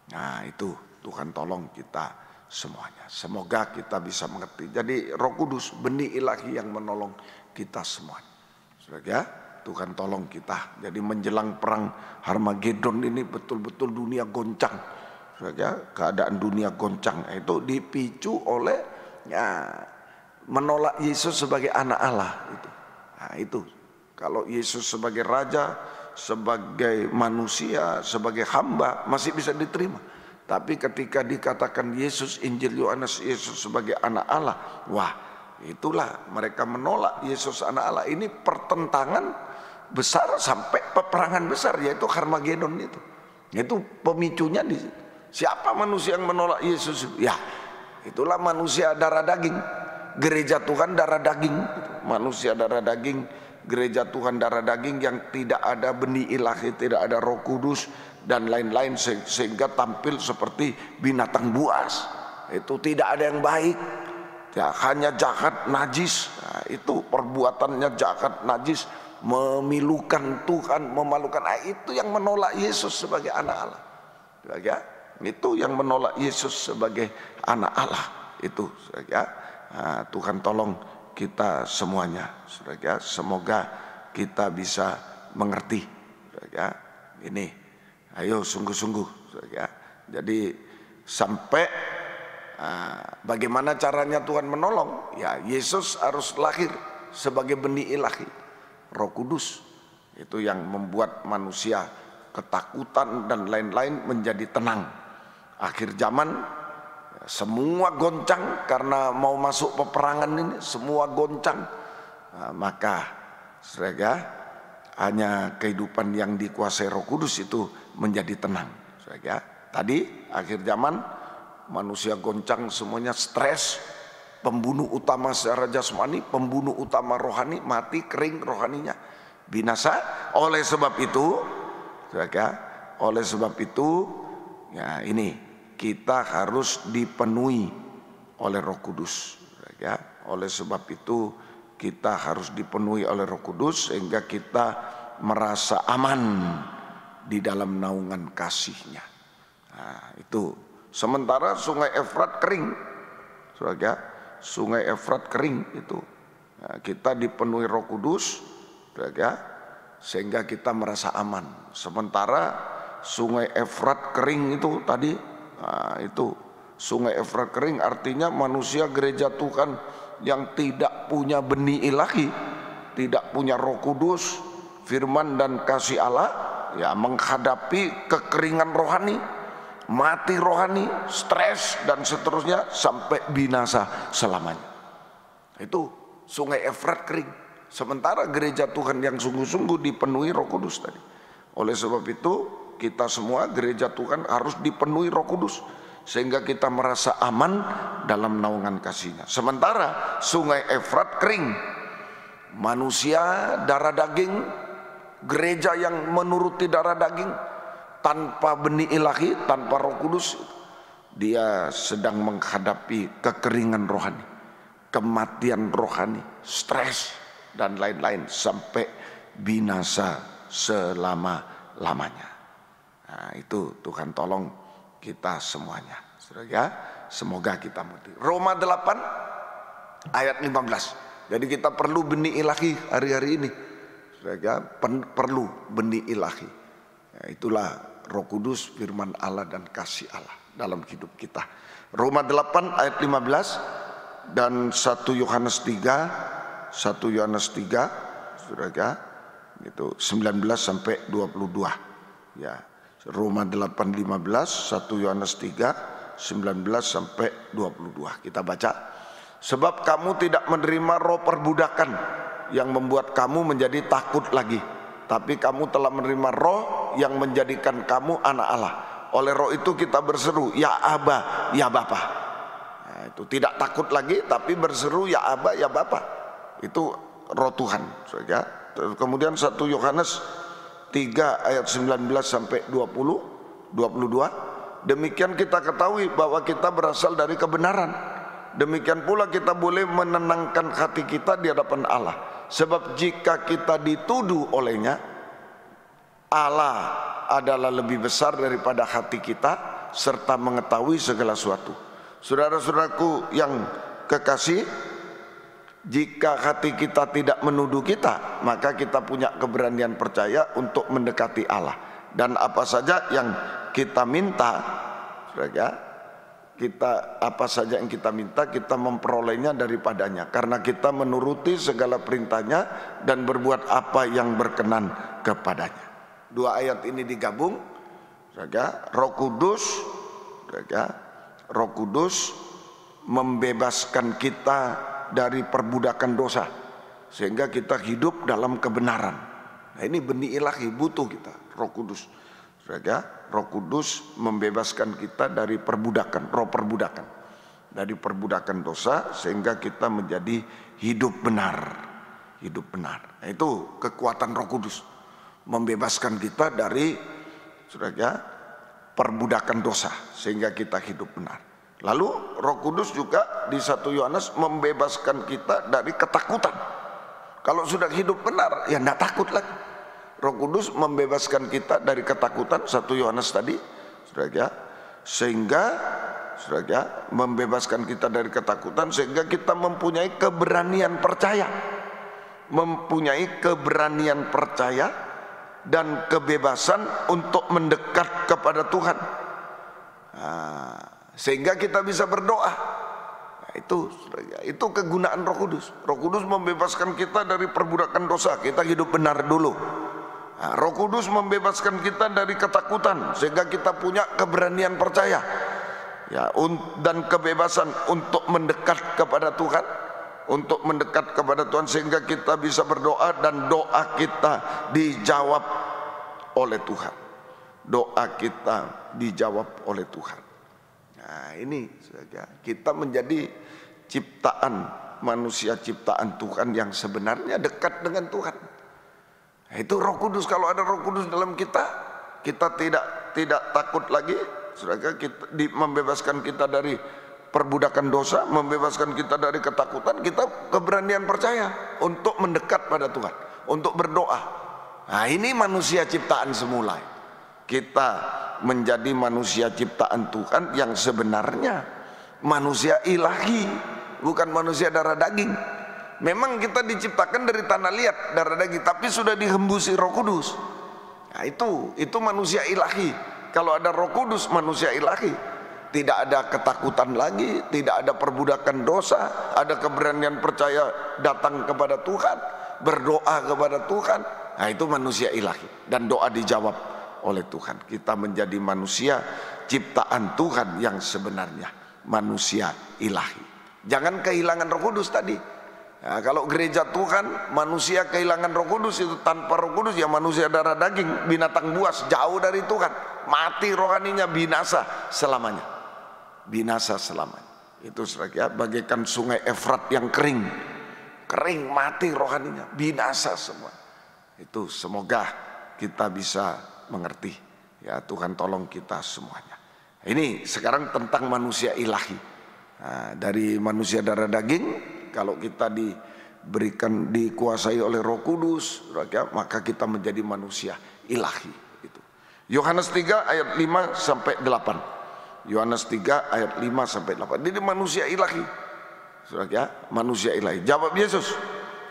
Nah itu Tuhan tolong kita semuanya. Semoga kita bisa mengerti. Jadi Roh Kudus, benih ilahi yang menolong kita semuanya. Tuhan tolong kita. Jadi menjelang perang Harmagedon ini betul-betul dunia goncang. Keadaan dunia goncang itu dipicu oleh menolak Yesus sebagai anak Allah itu. Nah, itu kalau Yesus sebagai raja, sebagai manusia, sebagai hamba masih bisa diterima. Tapi ketika dikatakan Yesus, Injil Yohanes, Yesus sebagai anak Allah, wah itulah mereka menolak Yesus anak Allah. Ini pertentangan besar sampai peperangan besar, yaitu Harmagedon itu. Itu pemicunya di situ. Siapa manusia yang menolak Yesus? Ya, itulah manusia darah daging. Gereja Tuhan darah daging. Manusia darah daging, gereja Tuhan darah daging yang tidak ada benih ilahi, tidak ada Roh Kudus dan lain-lain, sehingga tampil seperti binatang buas. itu tidak ada yang baik, ya, hanya jahat, najis. Nah, itu perbuatannya jahat, najis, memilukan Tuhan, memalukan. Nah, itu yang menolak Yesus sebagai anak Allah. Ya, itu yang menolak Yesus sebagai anak Allah. Itu, ya. Nah, Tuhan tolong kita semuanya, ya. Semoga kita bisa mengerti, ya. Ini, ayo sungguh-sungguh, ya. Jadi sampai bagaimana caranya Tuhan menolong? Ya, Yesus harus lahir sebagai benih ilahi, Roh Kudus. Itu yang membuat manusia ketakutan dan lain-lain menjadi tenang. Akhir zaman semua goncang karena mau masuk peperangan ini, semua goncang. Nah, maka saudara, hanya kehidupan yang dikuasai Roh Kudus itu menjadi tenang. Saudara, tadi akhir zaman manusia goncang, semuanya stres, pembunuh utama secara jasmani, pembunuh utama rohani, mati, kering rohaninya, binasa. Oleh sebab itu, ya ini kita harus dipenuhi oleh Roh Kudus. Ya, oleh sebab itu kita harus dipenuhi oleh Roh Kudus sehingga kita merasa aman di dalam naungan kasih-Nya. Nah, itu. Sementara sungai Efrat kering, saudara, sungai Efrat kering itu. Nah, kita dipenuhi Roh Kudus, saudara, sehingga kita merasa aman. Sementara sungai Efrat kering itu tadi, nah, itu sungai Efrat kering artinya manusia gereja Tuhan yang tidak punya benih ilahi, tidak punya Roh Kudus, firman dan kasih Allah, ya menghadapi kekeringan rohani, mati rohani, stres dan seterusnya sampai binasa selamanya. Itu sungai Efrat kering. Sementara gereja Tuhan yang sungguh-sungguh dipenuhi Roh Kudus tadi. Oleh sebab itu kita semua gereja Tuhan harus dipenuhi Roh Kudus sehingga kita merasa aman dalam naungan kasih-Nya. Sementara sungai Efrat kering, manusia darah daging, gereja yang menuruti darah daging, tanpa benih ilahi, tanpa Roh Kudus, dia sedang menghadapi kekeringan rohani, kematian rohani, stres dan lain-lain sampai binasa selama-lamanya. Nah, itu Tuhan tolong kita semuanya. Ya, semoga kita mengerti. Roma 8 ayat 15. Jadi kita perlu benih ilahi hari-hari ini. Ya, perlu benih ilahi. Ya, itulah Roh Kudus, firman Allah dan kasih Allah dalam hidup kita. Roma 8 ayat 15 dan 1 Yohanes 3, Saudara, itu 19 sampai 22. Ya, Roma 8:15, 1 Yohanes 3, 19 sampai 22. Kita baca. Sebab kamu tidak menerima roh perbudakan yang membuat kamu menjadi takut lagi, tapi kamu telah menerima roh yang menjadikan kamu anak Allah. Oleh roh itu kita berseru, ya Aba, ya Bapa. Nah, itu tidak takut lagi, tapi berseru, ya Aba, ya Bapa. Itu roh Tuhan. Kemudian 1 Yohanes 3 ayat 19 sampai 22. Demikian kita ketahui bahwa kita berasal dari kebenaran. Demikian pula kita boleh menenangkan hati kita di hadapan Allah. Sebab jika kita dituduh olehnya, Allah adalah lebih besar daripada hati kita serta mengetahui segala sesuatu. Saudara-saudaraku yang kekasih, jika hati kita tidak menuduh kita, maka kita punya keberanian percaya untuk mendekati Allah. Dan apa saja yang kita minta, apa saja yang kita minta, kita memperolehnya daripadanya, karena kita menuruti segala perintahnya dan berbuat apa yang berkenan kepadanya. Dua ayat ini digabung, Roh Kudus membebaskan kita dari perbudakan dosa sehingga kita hidup dalam kebenaran. Nah, ini benih ilahi, butuh kita Roh Kudus. Roh Kudus membebaskan kita dari perbudakan, roh perbudakan, dari perbudakan dosa sehingga kita menjadi hidup benar, hidup benar. Nah, itu kekuatan Roh Kudus membebaskan kita dari perbudakan dosa sehingga kita hidup benar. Lalu Roh Kudus juga di 1 Yohanes membebaskan kita dari ketakutan. Kalau sudah hidup benar, ya tidak takut lagi. Roh Kudus membebaskan kita dari ketakutan, 1 Yohanes tadi, saudara, sehingga saudara, membebaskan kita dari ketakutan sehingga kita mempunyai keberanian percaya. Mempunyai keberanian percaya dan kebebasan untuk mendekat kepada Tuhan. Sehingga kita bisa berdoa. Itu kegunaan Roh Kudus. Roh Kudus membebaskan kita dari perbudakan dosa. Kita hidup benar dulu. Roh Kudus membebaskan kita dari ketakutan sehingga kita punya keberanian percaya, ya, dan kebebasan untuk mendekat kepada Tuhan, sehingga kita bisa berdoa dan doa kita dijawab oleh Tuhan. Doa kita dijawab oleh Tuhan. Nah, ini kita menjadi ciptaan manusia, ciptaan Tuhan yang sebenarnya dekat dengan Tuhan. Itu Roh Kudus. Kalau ada Roh Kudus dalam kita tidak takut lagi. Saudara, membebaskan kita dari perbudakan dosa, membebaskan kita dari ketakutan, kita keberanian percaya untuk mendekat pada Tuhan, untuk berdoa. Nah, ini manusia ciptaan semula. Kita menjadi manusia ciptaan Tuhan yang sebenarnya manusia ilahi, bukan manusia darah daging. Memang kita diciptakan dari tanah liat, darah daging, tapi sudah dihembusi Roh Kudus. Nah, itu manusia ilahi. Kalau ada Roh Kudus, manusia ilahi. Tidak ada ketakutan lagi, tidak ada perbudakan dosa, ada keberanian percaya datang kepada Tuhan, berdoa kepada Tuhan. Nah, itu manusia ilahi dan doa dijawab oleh Tuhan. Kita menjadi manusia ciptaan Tuhan yang sebenarnya manusia ilahi. Jangan kehilangan Roh Kudus tadi. Nah, kalau gereja Tuhan manusia kehilangan Roh Kudus, itu tanpa Roh Kudus ya manusia darah daging, binatang buas, jauh dari Tuhan, mati rohaninya, binasa selamanya. Binasa selamanya. Itu saudara, bagaikan sungai Efrat yang kering, mati rohaninya, binasa semua. Itu semoga kita bisa mengerti. Ya, Tuhan tolong kita semuanya. Ini sekarang tentang manusia ilahi. Nah, dari manusia darah daging, kalau kita dikuasai oleh Roh Kudus, maka kita menjadi manusia ilahi. Yohanes 3 ayat 5 sampai 8. Yohanes 3 ayat 5 sampai 8. Jadi manusia ilahi. Manusia ilahi. Jawab Yesus,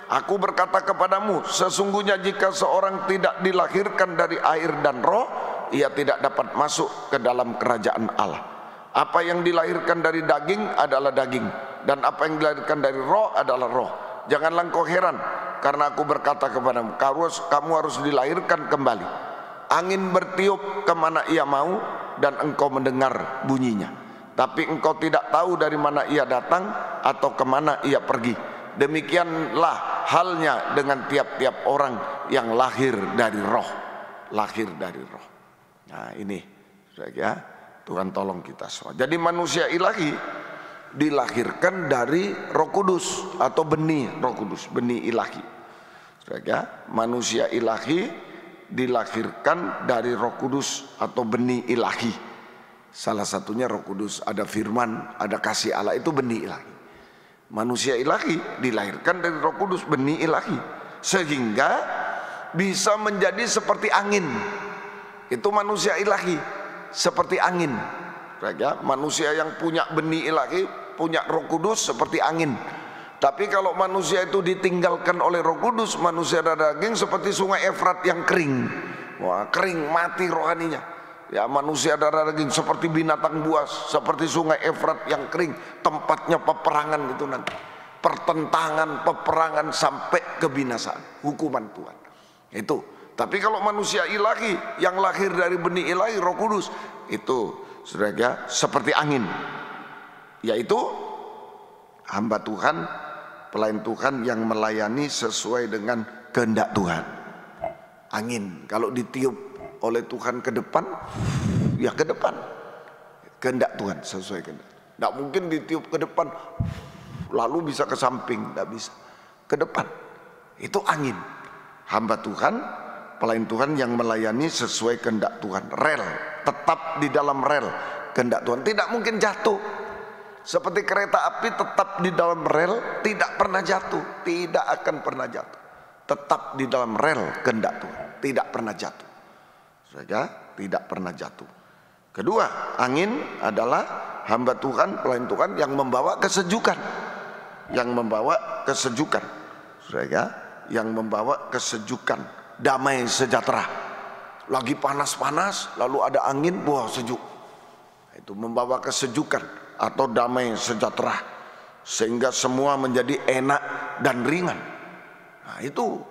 aku berkata kepadamu, sesungguhnya jika seorang tidak dilahirkan dari air dan roh, ia tidak dapat masuk ke dalam kerajaan Allah. Apa yang dilahirkan dari daging adalah daging, dan apa yang dilahirkan dari roh adalah roh. Janganlah engkau heran, karena aku berkata kepadamu, kamu harus dilahirkan kembali. Angin bertiup kemana ia mau, dan engkau mendengar bunyinya, tapi engkau tidak tahu dari mana ia datang atau kemana ia pergi. Demikianlah halnya dengan tiap-tiap orang yang lahir dari roh. Lahir dari roh. Nah, ini ya, Tuhan tolong kita semua. Jadi manusia ilahi dilahirkan dari Roh Kudus atau benih Roh Kudus, benih ilahi. Ya, manusia ilahi dilahirkan dari Roh Kudus atau benih ilahi. Salah satunya Roh Kudus, ada firman, ada kasih Allah, itu benih ilahi. Manusia ilahi dilahirkan dari Roh Kudus, benih ilahi, sehingga bisa menjadi seperti angin. Itu manusia ilahi, seperti angin. Ya, manusia yang punya benih ilahi, punya Roh Kudus seperti angin. Tapi kalau manusia itu ditinggalkan oleh Roh Kudus, manusia darah daging seperti sungai Efrat yang kering. Wah, kering, mati rohaninya. Ya, manusia darah daging seperti binatang buas, seperti sungai Efrat yang kering, tempatnya peperangan itu nanti. Pertentangan, peperangan sampai kebinasaan, hukuman Tuhan. Itu. Tapi kalau manusia ilahi yang lahir dari benih ilahi Roh Kudus, itu saudara seperti angin, yaitu hamba Tuhan, pelayan Tuhan yang melayani sesuai dengan kehendak Tuhan. Angin kalau ditiup oleh Tuhan ke depan, ya ke depan, kehendak Tuhan sesuai kehendak. Tidak mungkin ditiup ke depan lalu bisa ke samping, tidak bisa, ke depan. Itu angin. Hamba Tuhan, pelayan Tuhan yang melayani sesuai kehendak Tuhan. Rel, tetap di dalam rel kehendak Tuhan, tidak mungkin jatuh. seperti kereta api tetap di dalam rel, tidak pernah jatuh, tidak akan pernah jatuh. Tetap di dalam rel kehendak Tuhan, tidak pernah jatuh. Saja tidak pernah jatuh. Kedua, angin adalah hamba Tuhan, pelayan Tuhan yang membawa kesejukan, yang membawa kesejukan, saja, yang membawa kesejukan, damai sejahtera. Lagi panas-panas, lalu ada angin, wah sejuk. Itu membawa kesejukan atau damai sejahtera, sehingga semua menjadi enak dan ringan. Nah itu,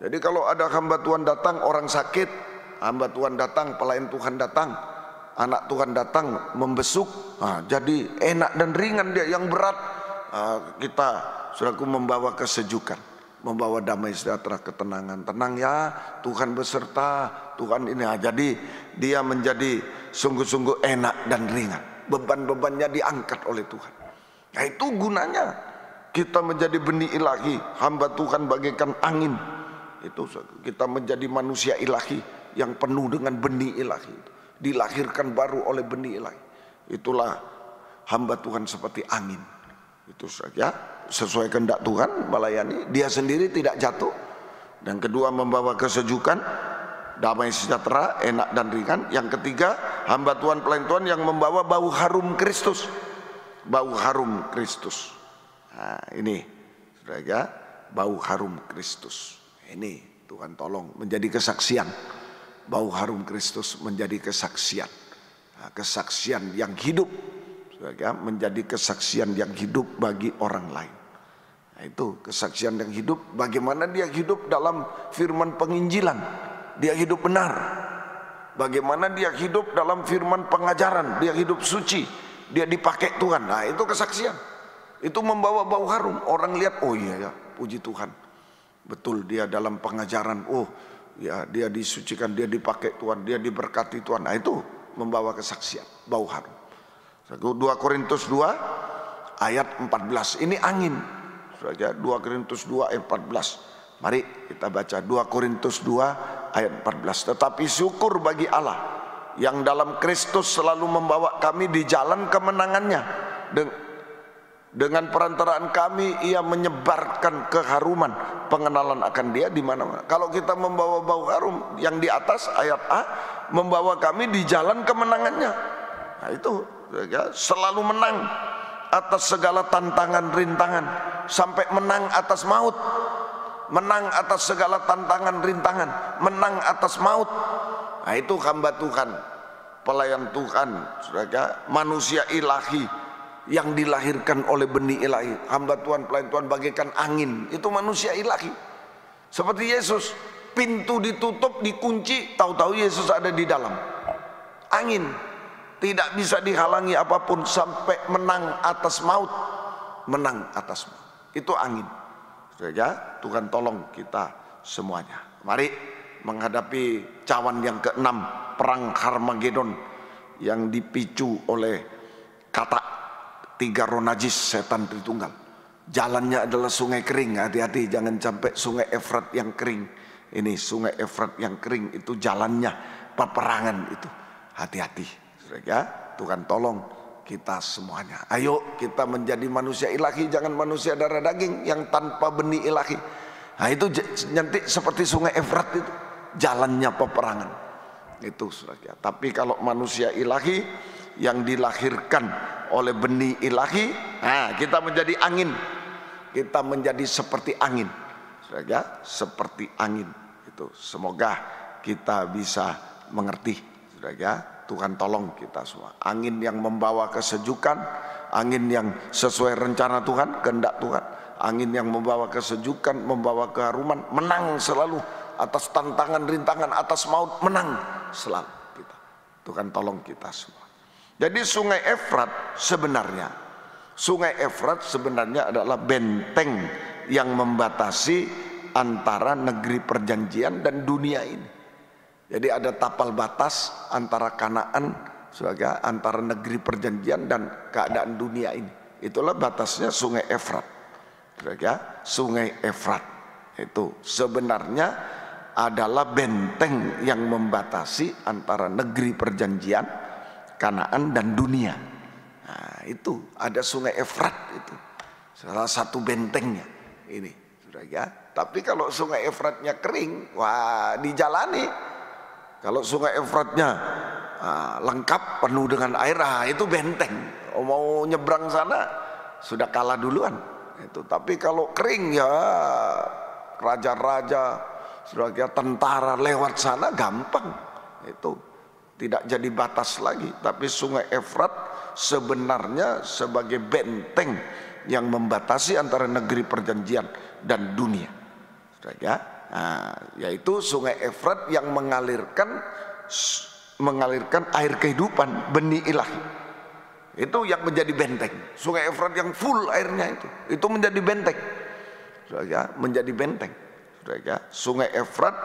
jadi kalau ada hamba Tuhan datang, orang sakit, hamba Tuhan datang, pelayan Tuhan datang, anak Tuhan datang membesuk, nah, jadi enak dan ringan dia. Yang berat kita, saudaraku, membawa kesejukan, membawa damai sejahtera, ketenangan. Tenang ya, Tuhan beserta, Tuhan ini. Nah, jadi dia menjadi sungguh-sungguh enak dan ringan. Beban-bebannya diangkat oleh Tuhan. Nah itu gunanya kita menjadi benih ilahi, hamba Tuhan bagaikan angin. Itu kita menjadi manusia ilahi yang penuh dengan benih ilahi, dilahirkan baru oleh benih ilahi. Itulah hamba Tuhan seperti angin. Itu saja, sesuai kehendak Tuhan melayani, dia sendiri tidak jatuh. Dan kedua, membawa kesejukan, damai sejahtera, enak dan ringan. Yang ketiga, hamba Tuhan, pelayan Tuhan yang membawa bau harum Kristus. Bau harum Kristus. Nah ini, saudara, bau harum Kristus. Ini Tuhan tolong menjadi kesaksian. Bau harum Kristus menjadi kesaksian. Nah, kesaksian yang hidup, saudara, menjadi kesaksian yang hidup bagi orang lain. Nah, itu kesaksian yang hidup. Bagaimana dia hidup dalam firman penginjilan, dia hidup benar. Bagaimana dia hidup dalam firman pengajaran, dia hidup suci, dia dipakai Tuhan. Nah itu kesaksian, itu membawa bau harum. Orang lihat, oh iya ya, puji Tuhan, betul dia dalam pengajaran, oh ya dia disucikan, dia dipakai Tuhan, dia diberkati Tuhan. Nah itu membawa kesaksian, bau harum. 2 Korintus 2 ayat 14, ini angin. 2 Korintus 2 ayat 14. Mari kita baca 2 Korintus 2 ayat 14. Tetapi syukur bagi Allah yang dalam Kristus selalu membawa kami di jalan kemenangannya. Dengan perantaraan kami ia menyebarkan keharuman pengenalan akan dia di mana-mana. Kalau kita membawa bau harum yang di atas ayat A, membawa kami di jalan kemenangannya. Nah itu ya, selalu menang atas segala tantangan rintangan, sampai menang atas maut. Menang atas segala tantangan rintangan, menang atas maut. Nah itu hamba Tuhan, pelayan Tuhan, saudara, manusia ilahi yang dilahirkan oleh benih ilahi. Hamba Tuhan, pelayan Tuhan bagaikan angin, itu manusia ilahi. Seperti Yesus, pintu ditutup, dikunci, tahu-tahu Yesus ada di dalam. Angin, tidak bisa dihalangi apapun sampai menang atas maut. Menang atas maut, itu angin. Saja, Tuhan tolong kita semuanya. Mari menghadapi cawan yang ke-6, perang Harmagedon, yang dipicu oleh kata 3 roh najis setan Tritunggal. Jalannya adalah sungai kering, hati-hati jangan sampai sungai Efrat yang kering. Ini sungai Efrat yang kering, itu jalannya peperangan itu. Hati-hati. Saja, Tuhan tolong kita semuanya. Ayo kita menjadi manusia ilahi, jangan manusia darah daging yang tanpa benih ilahi. Nah itu nanti seperti sungai Efrat itu, jalannya peperangan. Itu saudara. Tapi kalau manusia ilahi yang dilahirkan oleh benih ilahi, nah kita menjadi angin. Kita menjadi seperti angin. Saudara, seperti angin. Itu semoga kita bisa mengerti, saudara. Tuhan tolong kita semua. Angin yang membawa kesejukan, angin yang sesuai rencana Tuhan, kehendak Tuhan. Angin yang membawa kesejukan, membawa keharuman, menang selalu atas tantangan, rintangan, atas maut, menang selalu kita. Tuhan tolong kita semua. Jadi sungai Efrat sebenarnya adalah benteng yang membatasi antara negeri perjanjian dan dunia ini. Jadi ada tapal batas antara Kanaan, saudara, antara negeri perjanjian dan keadaan dunia ini. Itulah batasnya sungai Efrat. Saudara, sungai Efrat itu sebenarnya adalah benteng yang membatasi antara negeri perjanjian, Kanaan dan dunia. Nah, itu ada sungai Efrat, itu salah satu bentengnya ini, sudah ya. Tapi kalau sungai Efratnya kering, wah dijalani. Kalau sungai Efratnya lengkap penuh dengan air, itu benteng. Mau nyebrang sana sudah kalah duluan. Itu. Tapi kalau kering ya raja-raja, sudah ya, tentara lewat sana gampang. Itu tidak jadi batas lagi. Tapi sungai Efrat sebenarnya sebagai benteng yang membatasi antara negeri perjanjian dan dunia, sudah ya. Nah, yaitu sungai Efrat yang mengalirkan air kehidupan, benih ilahi. Itu yang menjadi benteng. Sungai Efrat yang full airnya itu menjadi benteng, sudah ya, menjadi benteng, sudah ya. Sungai Efrat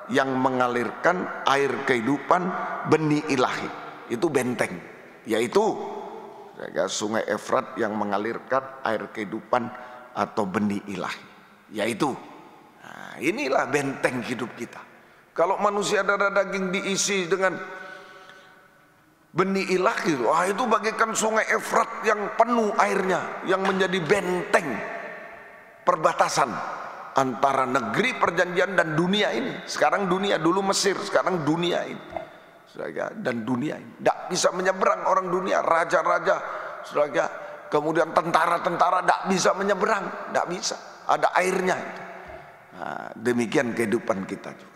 yang mengalirkan air kehidupan, benih ilahi, itu benteng, yaitu ya, sungai Efrat yang mengalirkan air kehidupan atau benih ilahi, yaitu inilah benteng hidup kita. Kalau manusia darah daging diisi dengan benih ilahi, itu bagaikan sungai Efrat yang penuh airnya, yang menjadi benteng perbatasan antara negeri perjanjian dan dunia ini. Sekarang dunia, dulu Mesir, sekarang dunia ini, dan dunia ini tidak bisa menyeberang. Orang dunia, raja-raja, kemudian tentara-tentara tidak bisa menyeberang, tidak bisa, ada airnya. Nah, demikian kehidupan kita juga.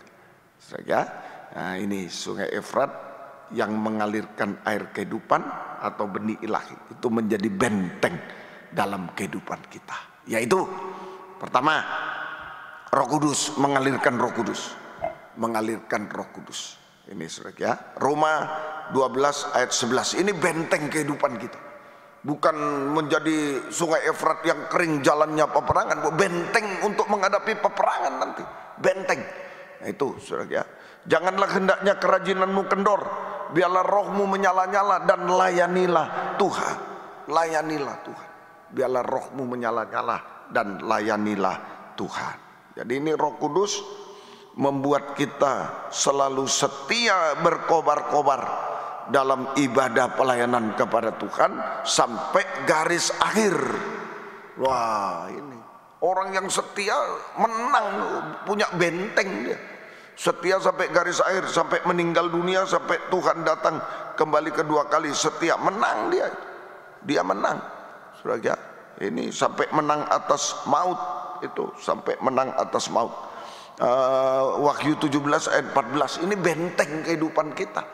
Nah, ini sungai Efrat yang mengalirkan air kehidupan atau benih ilahi, itu menjadi benteng dalam kehidupan kita. Yaitu pertama, Roh Kudus, mengalirkan Roh Kudus, mengalirkan Roh Kudus. Ini ya, Roma 12 ayat 11. Ini benteng kehidupan kita. Bukan menjadi sungai Efrat yang kering jalannya peperangan, benteng untuk menghadapi peperangan nanti, benteng. Nah, itu saudara ya. Janganlah hendaknya kerajinanmu kendor, biarlah rohmu menyala-nyala dan layanilah Tuhan. Layanilah Tuhan. Biarlah rohmu menyala-nyala dan layanilah Tuhan. Jadi ini Roh Kudus membuat kita selalu setia berkobar-kobar dalam ibadah pelayanan kepada Tuhan sampai garis akhir. Wah, ini orang yang setia menang, punya benteng dia. Setia sampai garis akhir, sampai meninggal dunia, sampai Tuhan datang kembali kedua kali, setia, menang dia. Dia menang. Saudara, ini sampai menang atas maut, itu sampai menang atas maut. Wahyu 17 ayat 14, ini benteng kehidupan kita.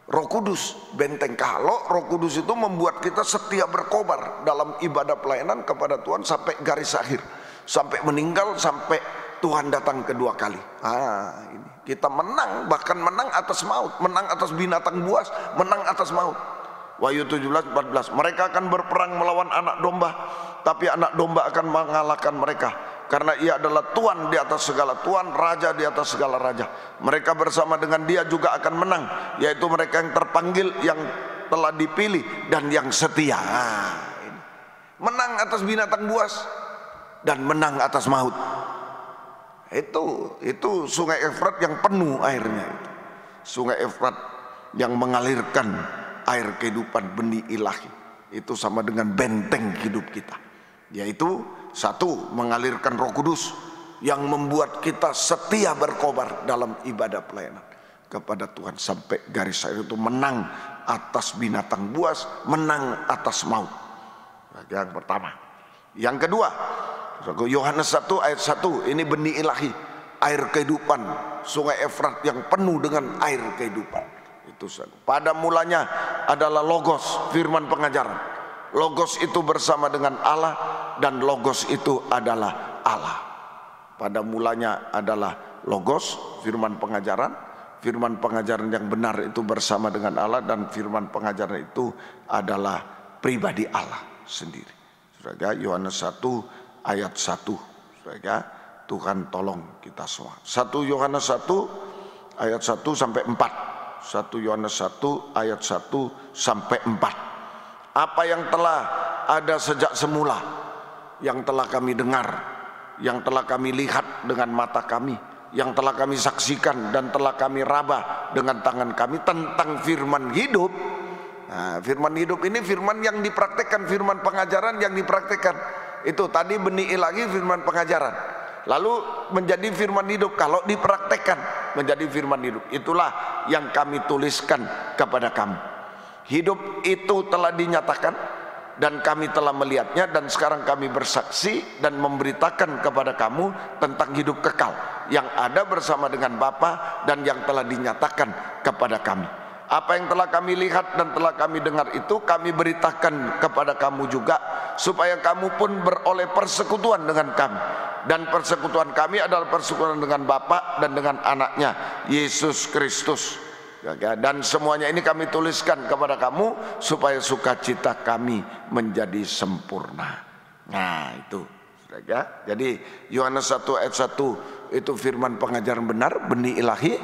Roh Kudus, benteng. Kalau Roh Kudus itu membuat kita setia berkobar dalam ibadah pelayanan kepada Tuhan sampai garis akhir, sampai meninggal, sampai Tuhan datang kedua kali. Ini kita menang, bahkan menang atas maut, menang atas binatang buas, menang atas maut. Wahyu 17 14, mereka akan berperang melawan anak domba, tapi anak domba akan mengalahkan mereka, karena ia adalah Tuhan di atas segala Tuhan, Raja di atas segala Raja. Mereka bersama dengan dia juga akan menang, yaitu mereka yang terpanggil, yang telah dipilih, dan yang setia. Ini. Menang atas binatang buas dan menang atas maut. Itu sungai Efrat yang penuh airnya. Sungai Efrat yang mengalirkan air kehidupan, benih ilahi. Itu sama dengan benteng hidup kita, yaitu satu, mengalirkan Roh Kudus yang membuat kita setia berkobar dalam ibadah pelayanan kepada Tuhan sampai garis akhir, itu menang atas binatang buas, menang atas maut. Yang pertama. Yang kedua, Yohanes 1 ayat 1, ini benih ilahi, air kehidupan, sungai Efrat yang penuh dengan air kehidupan. Itu pada mulanya adalah Logos, firman pengajaran. Logos itu bersama dengan Allah, dan Logos itu adalah Allah. Pada mulanya adalah Logos, firman pengajaran. Firman pengajaran yang benar itu bersama dengan Allah, dan firman pengajaran itu adalah pribadi Allah sendiri. Saudara, Yohanes 1 ayat 1. Saudara, Tuhan tolong kita semua. 1 Yohanes 1 ayat 1 sampai 4. 1 Yohanes 1 ayat 1 sampai 4. Apa yang telah ada sejak semula, yang telah kami dengar, yang telah kami lihat dengan mata kami, yang telah kami saksikan dan telah kami raba dengan tangan kami tentang firman hidup. Nah, firman hidup ini firman yang dipraktekkan, firman pengajaran yang dipraktekkan. Itu tadi benih ilahi firman pengajaran, lalu menjadi firman hidup kalau dipraktekkan menjadi firman hidup. Itulah yang kami tuliskan kepada kamu. Hidup itu telah dinyatakan dan kami telah melihatnya, dan sekarang kami bersaksi dan memberitakan kepada kamu tentang hidup kekal yang ada bersama dengan Bapa dan yang telah dinyatakan kepada kami. Apa yang telah kami lihat dan telah kami dengar itu kami beritakan kepada kamu juga, supaya kamu pun beroleh persekutuan dengan kami. Dan persekutuan kami adalah persekutuan dengan Bapa dan dengan anaknya Yesus Kristus. Dan semuanya ini kami tuliskan kepada kamu supaya sukacita kami menjadi sempurna. Nah itu, jadi Yohanes 1 ayat 1 itu firman pengajaran benar, benih ilahi.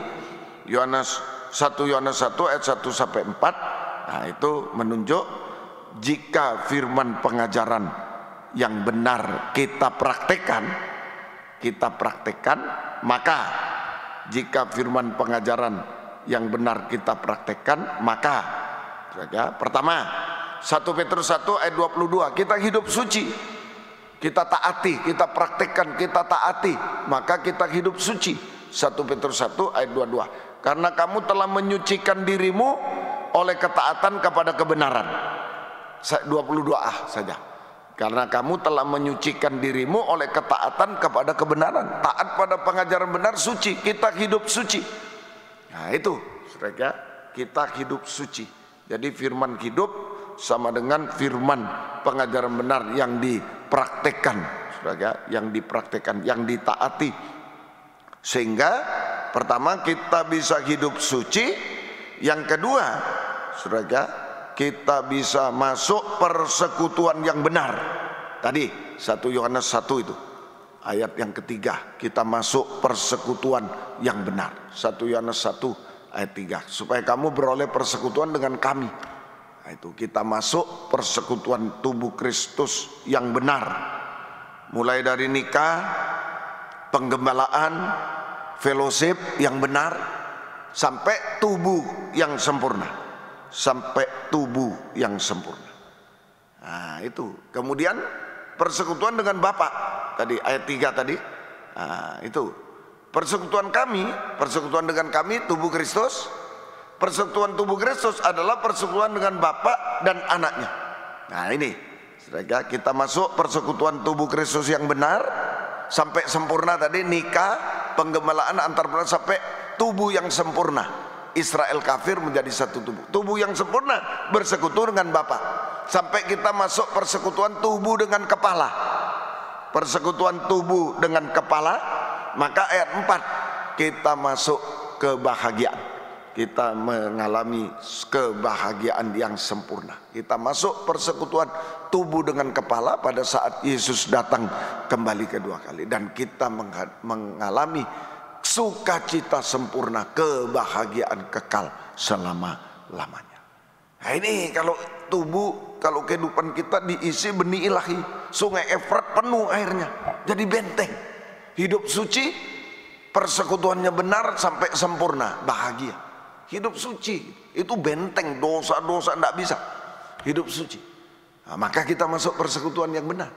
Yohanes 1 ayat 1 sampai 4, nah itu menunjuk jika firman pengajaran yang benar kita praktekkan, maka jika firman pengajaran yang benar kita praktekkan, maka pertama 1 Petrus 1 ayat 22, kita hidup suci, kita taati, kita praktekkan, kita taati, maka kita hidup suci. 1 Petrus 1 ayat 22, karena kamu telah menyucikan dirimu oleh ketaatan kepada kebenaran. 22a saja, karena kamu telah menyucikan dirimu oleh ketaatan kepada kebenaran. Taat pada pengajaran benar, suci, kita hidup suci. Nah itu, saudara, kita hidup suci. Jadi firman hidup sama dengan firman pengajaran benar yang dipraktekkan, saudara, yang dipraktekkan, yang ditaati. Sehingga pertama kita bisa hidup suci, yang kedua, saudara, kita bisa masuk persekutuan yang benar. Tadi 1 Yohanes 1 itu ayat yang ketiga, kita masuk persekutuan yang benar. 1 Yohanes 1 ayat 3, supaya kamu beroleh persekutuan dengan kami. Nah, itu kita masuk persekutuan tubuh Kristus yang benar, mulai dari nikah, penggembalaan, fellowship yang benar, sampai tubuh yang sempurna, sampai tubuh yang sempurna. Nah itu, kemudian persekutuan dengan Bapa tadi ayat 3 tadi. Nah, itu persekutuan kami, persekutuan dengan kami tubuh Kristus. Persekutuan tubuh Kristus adalah persekutuan dengan Bapa dan anaknya. Nah ini, saudara, kita masuk persekutuan tubuh Kristus yang benar sampai sempurna tadi, nikah, penggembalaan antar benar, sampai tubuh yang sempurna. Israel kafir menjadi satu tubuh. Tubuh yang sempurna bersekutu dengan Bapa. Sampai kita masuk persekutuan tubuh dengan kepala. Persekutuan tubuh dengan kepala, maka ayat 4 kita masuk kebahagiaan. Kita mengalami kebahagiaan yang sempurna. Kita masuk persekutuan tubuh dengan kepala pada saat Yesus datang kembali kedua kali, dan kita mengalami sukacita sempurna, kebahagiaan kekal selama-lamanya. Nah ini kalau tubuh, kalau kehidupan kita diisi benih ilahi, sungai Efrat penuh airnya, jadi benteng. Hidup suci, persekutuannya benar sampai sempurna, bahagia. Hidup suci itu benteng, dosa-dosa tidak bisa. Hidup suci, nah, maka kita masuk persekutuan yang benar.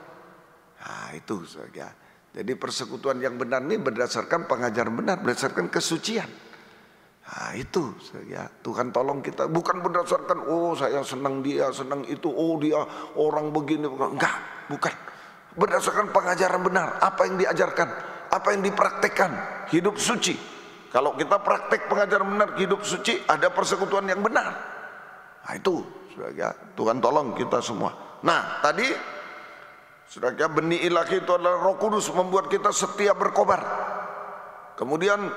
Nah itu saja. Jadi persekutuan yang benar ini berdasarkan pengajaran benar, berdasarkan kesucian. Nah itu ya, Tuhan tolong kita, bukan berdasarkan oh saya senang dia, senang itu, oh dia orang begini, enggak, bukan. Berdasarkan pengajaran benar, apa yang diajarkan, apa yang dipraktekkan, hidup suci. Kalau kita praktek pengajaran benar, hidup suci, ada persekutuan yang benar. Nah itu ya, Tuhan tolong kita semua. Nah tadi saudara, benih ilahi itu adalah Roh Kudus membuat kita setia berkobar. Kemudian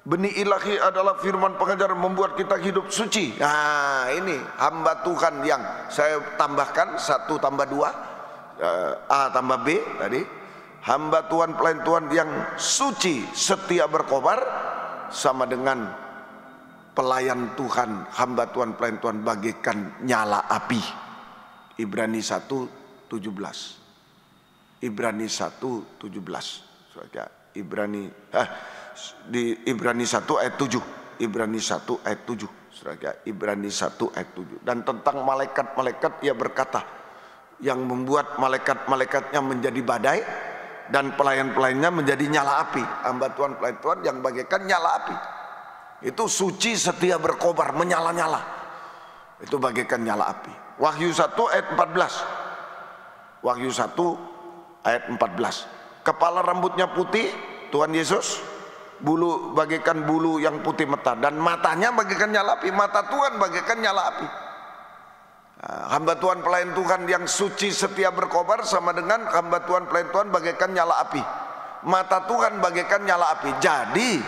benih ilahi adalah firman pengajaran membuat kita hidup suci. Nah ini hamba Tuhan yang saya tambahkan 1 tambah 2 A tambah B tadi. Hamba Tuhan, pelayan Tuhan yang suci setia berkobar sama dengan pelayan Tuhan, hamba Tuhan, pelayan Tuhan bagaikan nyala api. Ibrani 1:17. Ibrani 1:17. Di Ibrani 1 ayat 7. Ibrani 1 ayat 7. Saudara, Ibrani 1 ayat 7. Dan tentang malaikat-malaikat ia berkata, yang membuat malaikat-malaikatnya menjadi badai dan pelayan-pelayannya menjadi nyala api. Hamba Tuhan, pelayan Tuhan yang bagaikan nyala api. Itu suci, setia, berkobar, menyala-nyala. Itu bagaikan nyala api. Wahyu 1 ayat 14. Wahyu 1 ayat 14. Kepala rambutnya putih, Tuhan Yesus, bulu bagaikan bulu yang putih mata, dan matanya bagaikan nyala api. Mata Tuhan bagaikan nyala api. Hamba Tuhan, pelayan Tuhan yang suci, setia, berkobar sama dengan hamba Tuhan, pelayan Tuhan bagaikan nyala api. Mata Tuhan bagaikan nyala api. Jadi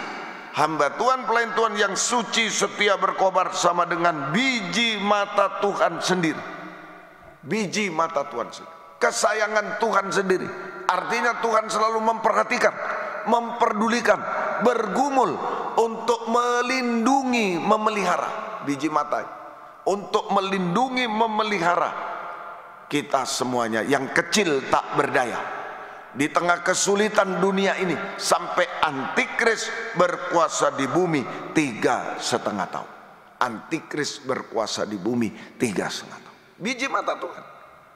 hamba Tuhan, pelayan Tuhan yang suci, setia, berkobar sama dengan biji mata Tuhan sendiri. Biji mata Tuhan sendiri, kesayangan Tuhan sendiri. Artinya Tuhan selalu memperhatikan, memperdulikan, bergumul untuk melindungi, memelihara biji mata, untuk melindungi, memelihara kita semuanya yang kecil tak berdaya di tengah kesulitan dunia ini, sampai antikris berkuasa di bumi 3,5 tahun. Antikris berkuasa di bumi 3,5 tahun. Biji mata Tuhan,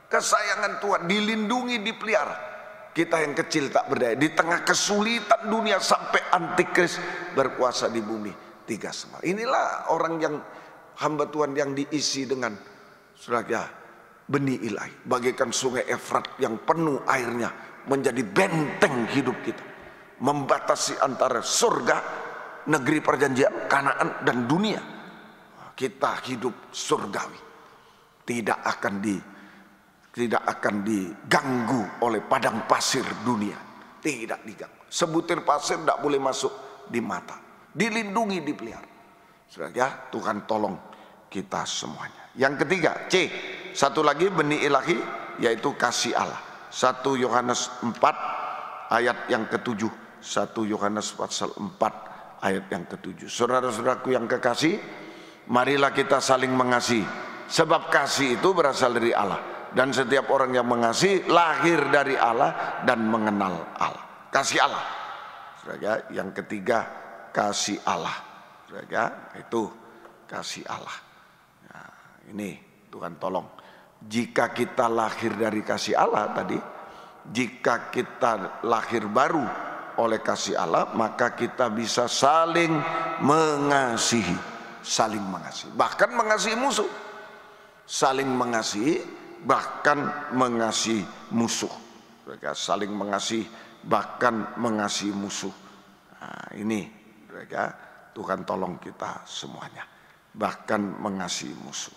kesayangan Tuhan, dilindungi, dipelihara. Kita yang kecil tak berdaya di tengah kesulitan dunia, sampai antikris berkuasa di bumi 3,5. Inilah orang yang hamba Tuhan yang diisi dengan saudara benih ilahi, bagaikan sungai Efrat yang penuh airnya, menjadi benteng hidup kita, membatasi antara surga, negeri perjanjian, Kanaan, dan dunia. Kita hidup surgawi, tidak akan diganggu oleh padang pasir dunia. Tidak diganggu. Sebutir pasir tidak boleh masuk di mata. Dilindungi, dipelihara. Saudara, Tuhan tolong kita semuanya. Yang ketiga, C. Satu lagi benih ilahi, yaitu kasih Allah. 1 Yohanes 4 ayat yang ke-7. 1 Yohanes pasal 4 ayat yang ke-7. Saudara-saudaraku yang kekasih, marilah kita saling mengasihi. Sebab kasih itu berasal dari Allah. Dan setiap orang yang mengasihi lahir dari Allah dan mengenal Allah. Kasih Allah. Saudara, yang ketiga, kasih Allah. Saudara, itu kasih Allah. Nah, ini Tuhan tolong. Jika kita lahir dari kasih Allah tadi, jika kita lahir baru oleh kasih Allah, maka kita bisa saling mengasihi. Saling mengasihi. Bahkan mengasihi musuh. Saling mengasihi, bahkan mengasihi musuh. Mereka saling mengasihi, bahkan mengasihi musuh. Nah, ini mereka, Tuhan tolong kita semuanya, bahkan mengasihi musuh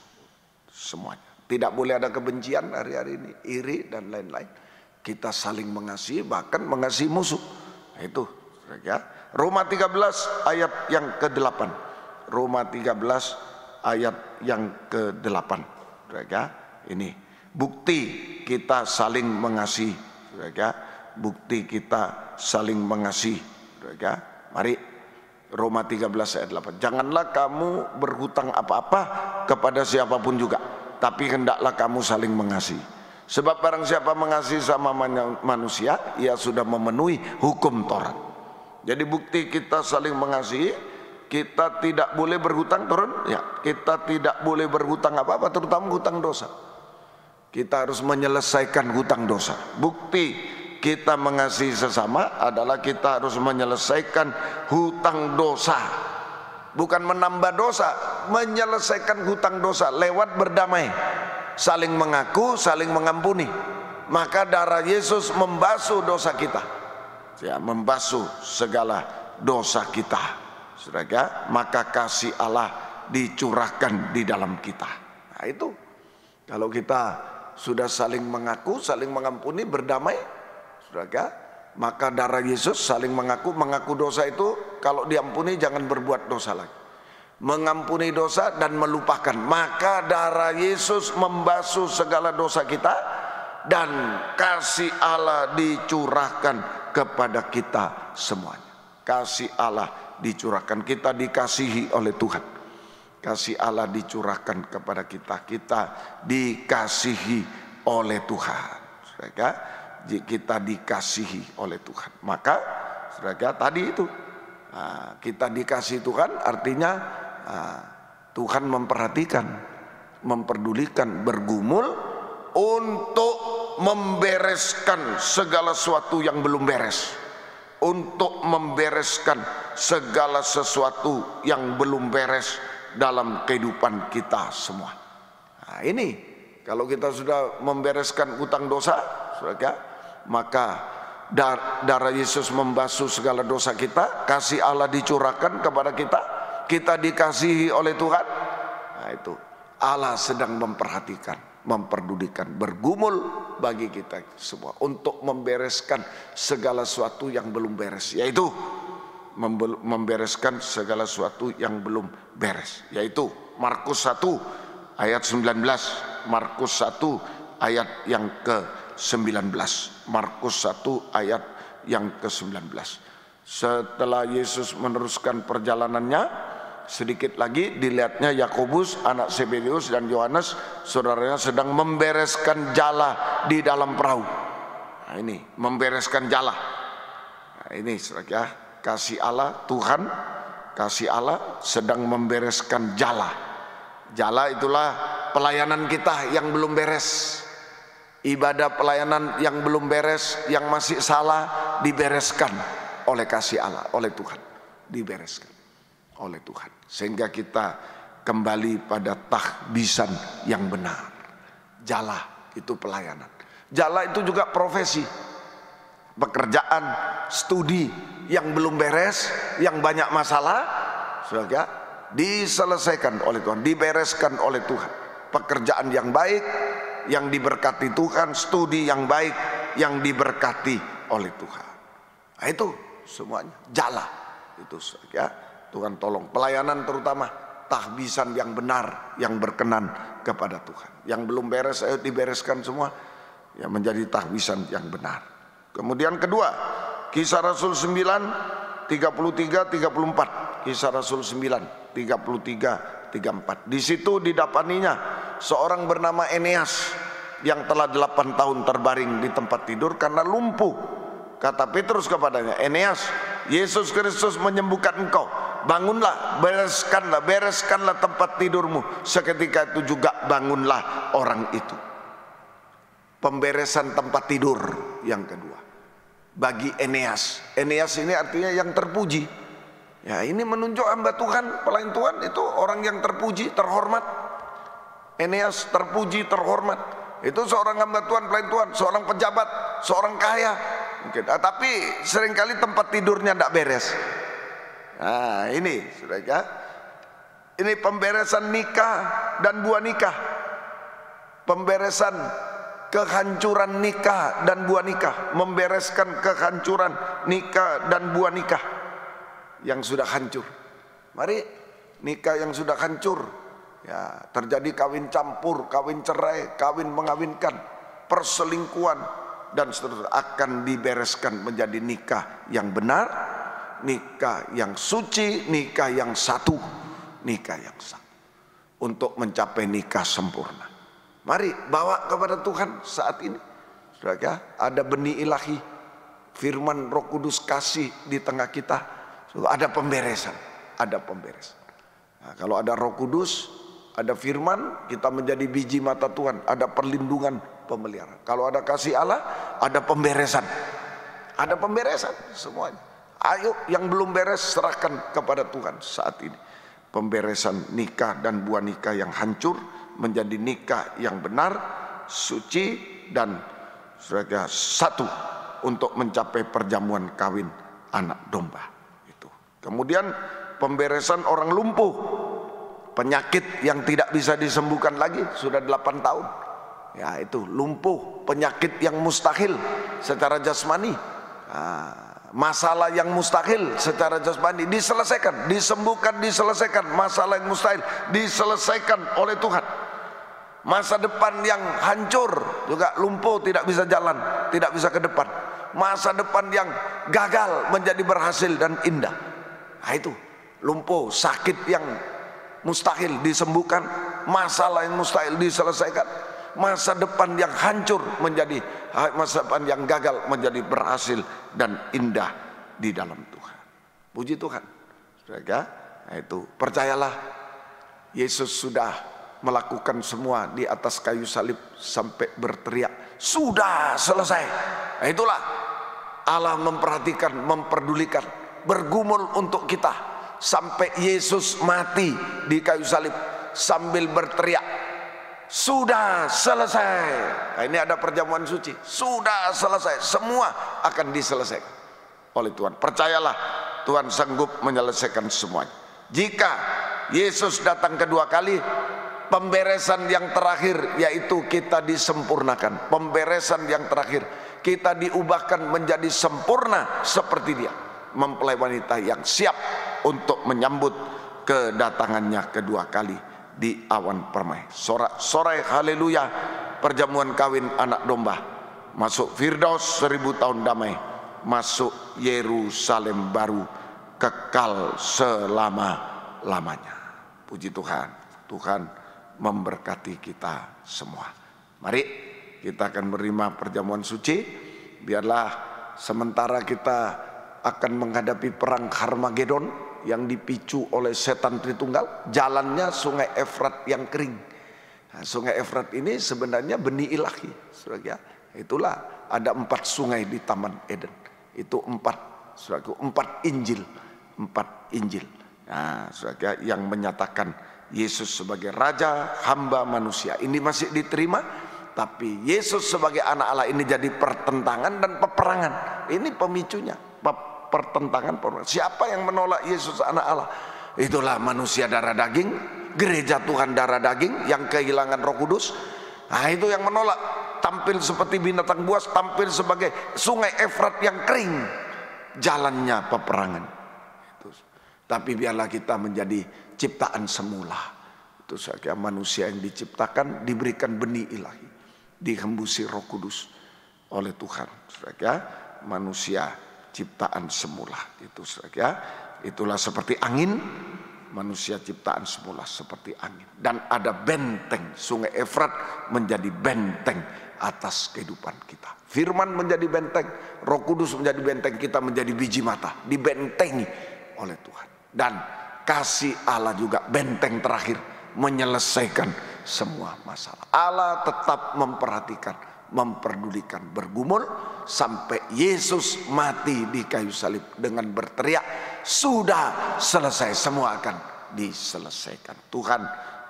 semuanya. Tidak boleh ada kebencian hari-hari ini, iri dan lain-lain. Kita saling mengasihi, bahkan mengasihi musuh. Nah, itu mereka. Roma 13 ayat yang ke-8. Roma 13 ayat yang ke-8. Mereka ini bukti kita saling mengasihi, saudara. Bukti kita saling mengasihi, saudara. Mari Roma 13 ayat 8. Janganlah kamu berhutang apa-apa kepada siapapun juga, tapi hendaklah kamu saling mengasihi. Sebab barang siapa mengasihi sama manusia, ia sudah memenuhi hukum Taurat. Jadi bukti kita saling mengasihi, kita tidak boleh berhutang, turun ya. Kita tidak boleh berhutang apa-apa, terutama hutang dosa. Kita harus menyelesaikan hutang dosa. Bukti kita mengasihi sesama adalah kita harus menyelesaikan hutang dosa. Bukan menambah dosa, menyelesaikan hutang dosa lewat berdamai, saling mengaku, saling mengampuni. Maka darah Yesus membasuh dosa kita, ya, membasuh segala dosa kita, saudara. Maka kasih Allah dicurahkan di dalam kita. Nah, itu kalau kita sudah saling mengaku, saling mengampuni, berdamai, saudara, maka darah Yesus saling mengaku dosa itu, kalau diampuni jangan berbuat dosa lagi. Mengampuni dosa dan melupakan, maka darah Yesus membasuh segala dosa kita dan kasih Allah dicurahkan kepada kita semuanya. Kasih Allah dicurahkan, kita dikasihi oleh Tuhan. Kasih Allah dicurahkan kepada kita, kita dikasihi oleh Tuhan. Saudara, kita dikasihi oleh Tuhan. Maka, saudara, tadi itu kita dikasihi Tuhan, artinya Tuhan memperhatikan, memperdulikan, bergumul untuk membereskan segala sesuatu yang belum beres, untuk membereskan segala sesuatu yang belum beres dalam kehidupan kita semua. Nah, ini kalau kita sudah membereskan utang dosa, saudara, maka darah Yesus membasuh segala dosa kita, kasih Allah dicurahkan kepada kita, kita dikasihi oleh Tuhan. Nah, itu Allah sedang memperhatikan, memperdulikan, bergumul bagi kita semua untuk membereskan segala sesuatu yang belum beres, yaitu membereskan segala sesuatu yang belum beres, yaitu Markus 1 ayat 19, Markus 1 ayat yang ke-19, Markus 1 ayat yang ke-19. Setelah Yesus meneruskan perjalanannya, sedikit lagi dilihatnya Yakobus anak Zebedeus dan Yohanes saudaranya sedang membereskan jala di dalam perahu. Nah, ini membereskan jala. Nah, ini saudara, kasih Allah, Tuhan kasih Allah sedang membereskan jala. Jala itulah pelayanan kita yang belum beres, ibadah pelayanan yang belum beres, yang masih salah, dibereskan oleh kasih Allah, oleh Tuhan, dibereskan oleh Tuhan, sehingga kita kembali pada tahbisan yang benar. Jala itu pelayanan, jala itu juga profesi, pekerjaan, studi yang belum beres, yang banyak masalah, saudara, diselesaikan oleh Tuhan, dibereskan oleh Tuhan. Pekerjaan yang baik, yang diberkati Tuhan, studi yang baik, yang diberkati oleh Tuhan. Nah, itu semuanya jala itu, saudara. Tuhan tolong pelayanan, terutama tahbisan yang benar, yang berkenan kepada Tuhan. Yang belum beres, ayo dibereskan semua, yang menjadi tahbisan yang benar. Kemudian kedua, Kisah Rasul 9 33 34. Kisah Rasul 9 33 34. Di situ didapatinya seorang bernama Eneas yang telah 8 tahun terbaring di tempat tidur karena lumpuh. Kata Petrus kepadanya, Eneas, Yesus Kristus menyembuhkan engkau. Bangunlah, bereskanlah tempat tidurmu. Seketika itu juga bangunlah orang itu. Pemberesan tempat tidur yang kedua bagi Eneas. Eneas ini artinya yang terpuji. Ya, ini menunjuk hamba Tuhan, pelayan Tuhan itu orang yang terpuji, terhormat. Eneas terpuji, terhormat. Itu seorang hamba Tuhan, pelayan Tuhan, seorang pejabat, seorang kaya mungkin. Tapi seringkali tempat tidurnya tidak beres. Nah, ini saudara, ini pemberesan nikah dan buah nikah, pemberesan kehancuran nikah dan buah nikah, membereskan kehancuran nikah dan buah nikah yang sudah hancur. Mari, nikah yang sudah hancur, ya, terjadi kawin campur, kawin cerai, kawin mengawinkan, perselingkuhan dan seterusnya, akan dibereskan menjadi nikah yang benar, nikah yang suci, nikah yang satu, nikah yang satu, untuk mencapai nikah sempurna. Mari bawa kepada Tuhan saat ini, saudara. Ada benih ilahi, firman Roh Kudus kasih di tengah kita, ada pemberesan, ada pemberesan. Nah, kalau ada Roh Kudus, ada firman, kita menjadi biji mata Tuhan, ada perlindungan, pemeliharaan. Kalau ada kasih Allah, ada pemberesan, semuanya. Ayo yang belum beres serahkan kepada Tuhan saat ini. Pemberesan nikah dan buah nikah yang hancur menjadi nikah yang benar, suci dan satu untuk mencapai perjamuan kawin anak domba itu. Kemudian pemberesan orang lumpuh, penyakit yang tidak bisa disembuhkan lagi sudah 8 tahun. Ya, itu lumpuh, penyakit yang mustahil secara jasmani. Masalah yang mustahil secara jasmani diselesaikan, disembuhkan, diselesaikan. Masalah yang mustahil diselesaikan oleh Tuhan. Masa depan yang hancur juga lumpuh, tidak bisa jalan, tidak bisa ke depan. Masa depan yang gagal menjadi berhasil dan indah. Nah, itu lumpuh, sakit yang mustahil disembuhkan, masalah yang mustahil diselesaikan. Masa depan yang hancur menjadi masa depan yang gagal menjadi berhasil dan indah di dalam Tuhan. Puji Tuhan. Saudara, nah itu percayalah, Yesus sudah melakukan semua di atas kayu salib sampai berteriak, sudah selesai. Nah, itulah Allah memperhatikan, memperdulikan, bergumul untuk kita sampai Yesus mati di kayu salib sambil berteriak, sudah selesai. Nah, ini ada perjamuan suci, sudah selesai, semua akan diselesaikan oleh Tuhan. Percayalah, Tuhan sanggup menyelesaikan semuanya. Jika Yesus datang kedua kali, pemberesan yang terakhir yaitu kita disempurnakan. Pemberesan yang terakhir, kita diubahkan menjadi sempurna seperti Dia, mempelai wanita yang siap untuk menyambut kedatangannya kedua kali di awan permai. Sorai haleluya, perjamuan kawin anak domba, masuk Firdaus 1000 tahun damai, masuk Yerusalem baru kekal selama-lamanya. Puji Tuhan, Tuhan memberkati kita semua. Mari kita akan menerima perjamuan suci. Biarlah sementara kita akan menghadapi perang Harmagedon yang dipicu oleh setan Tritunggal, jalannya sungai Efrat yang kering. Nah, sungai Efrat ini sebenarnya benih ilahi, saudara. Itulah ada 4 sungai di Taman Eden. Itu 4 Injil, 4 Injil. Nah, saudara, yang menyatakan Yesus sebagai Raja, hamba manusia. Ini masih diterima, tapi Yesus sebagai anak Allah ini jadi pertentangan dan peperangan. Ini pemicunya, pertentangan. Siapa yang menolak Yesus anak Allah? Itulah manusia darah daging, gereja Tuhan darah daging yang kehilangan Roh Kudus. Nah, itu yang menolak, tampil seperti binatang buas, tampil sebagai sungai Efrat yang kering, jalannya peperangan. Tapi biarlah kita menjadi ciptaan semula. Itu saja, manusia yang diciptakan diberikan benih ilahi, dihembusi Roh Kudus oleh Tuhan. Saudara, manusia ciptaan semula. Itu saja. Itulah seperti angin, manusia ciptaan semula seperti angin. Dan ada benteng, sungai Efrat menjadi benteng atas kehidupan kita. Firman menjadi benteng, Roh Kudus menjadi benteng, kita menjadi biji mata, dibentengi oleh Tuhan. Dan kasih Allah juga benteng terakhir, menyelesaikan semua masalah. Allah tetap memperhatikan, memperdulikan, bergumul sampai Yesus mati di kayu salib dengan berteriak, sudah selesai, semua akan diselesaikan. Tuhan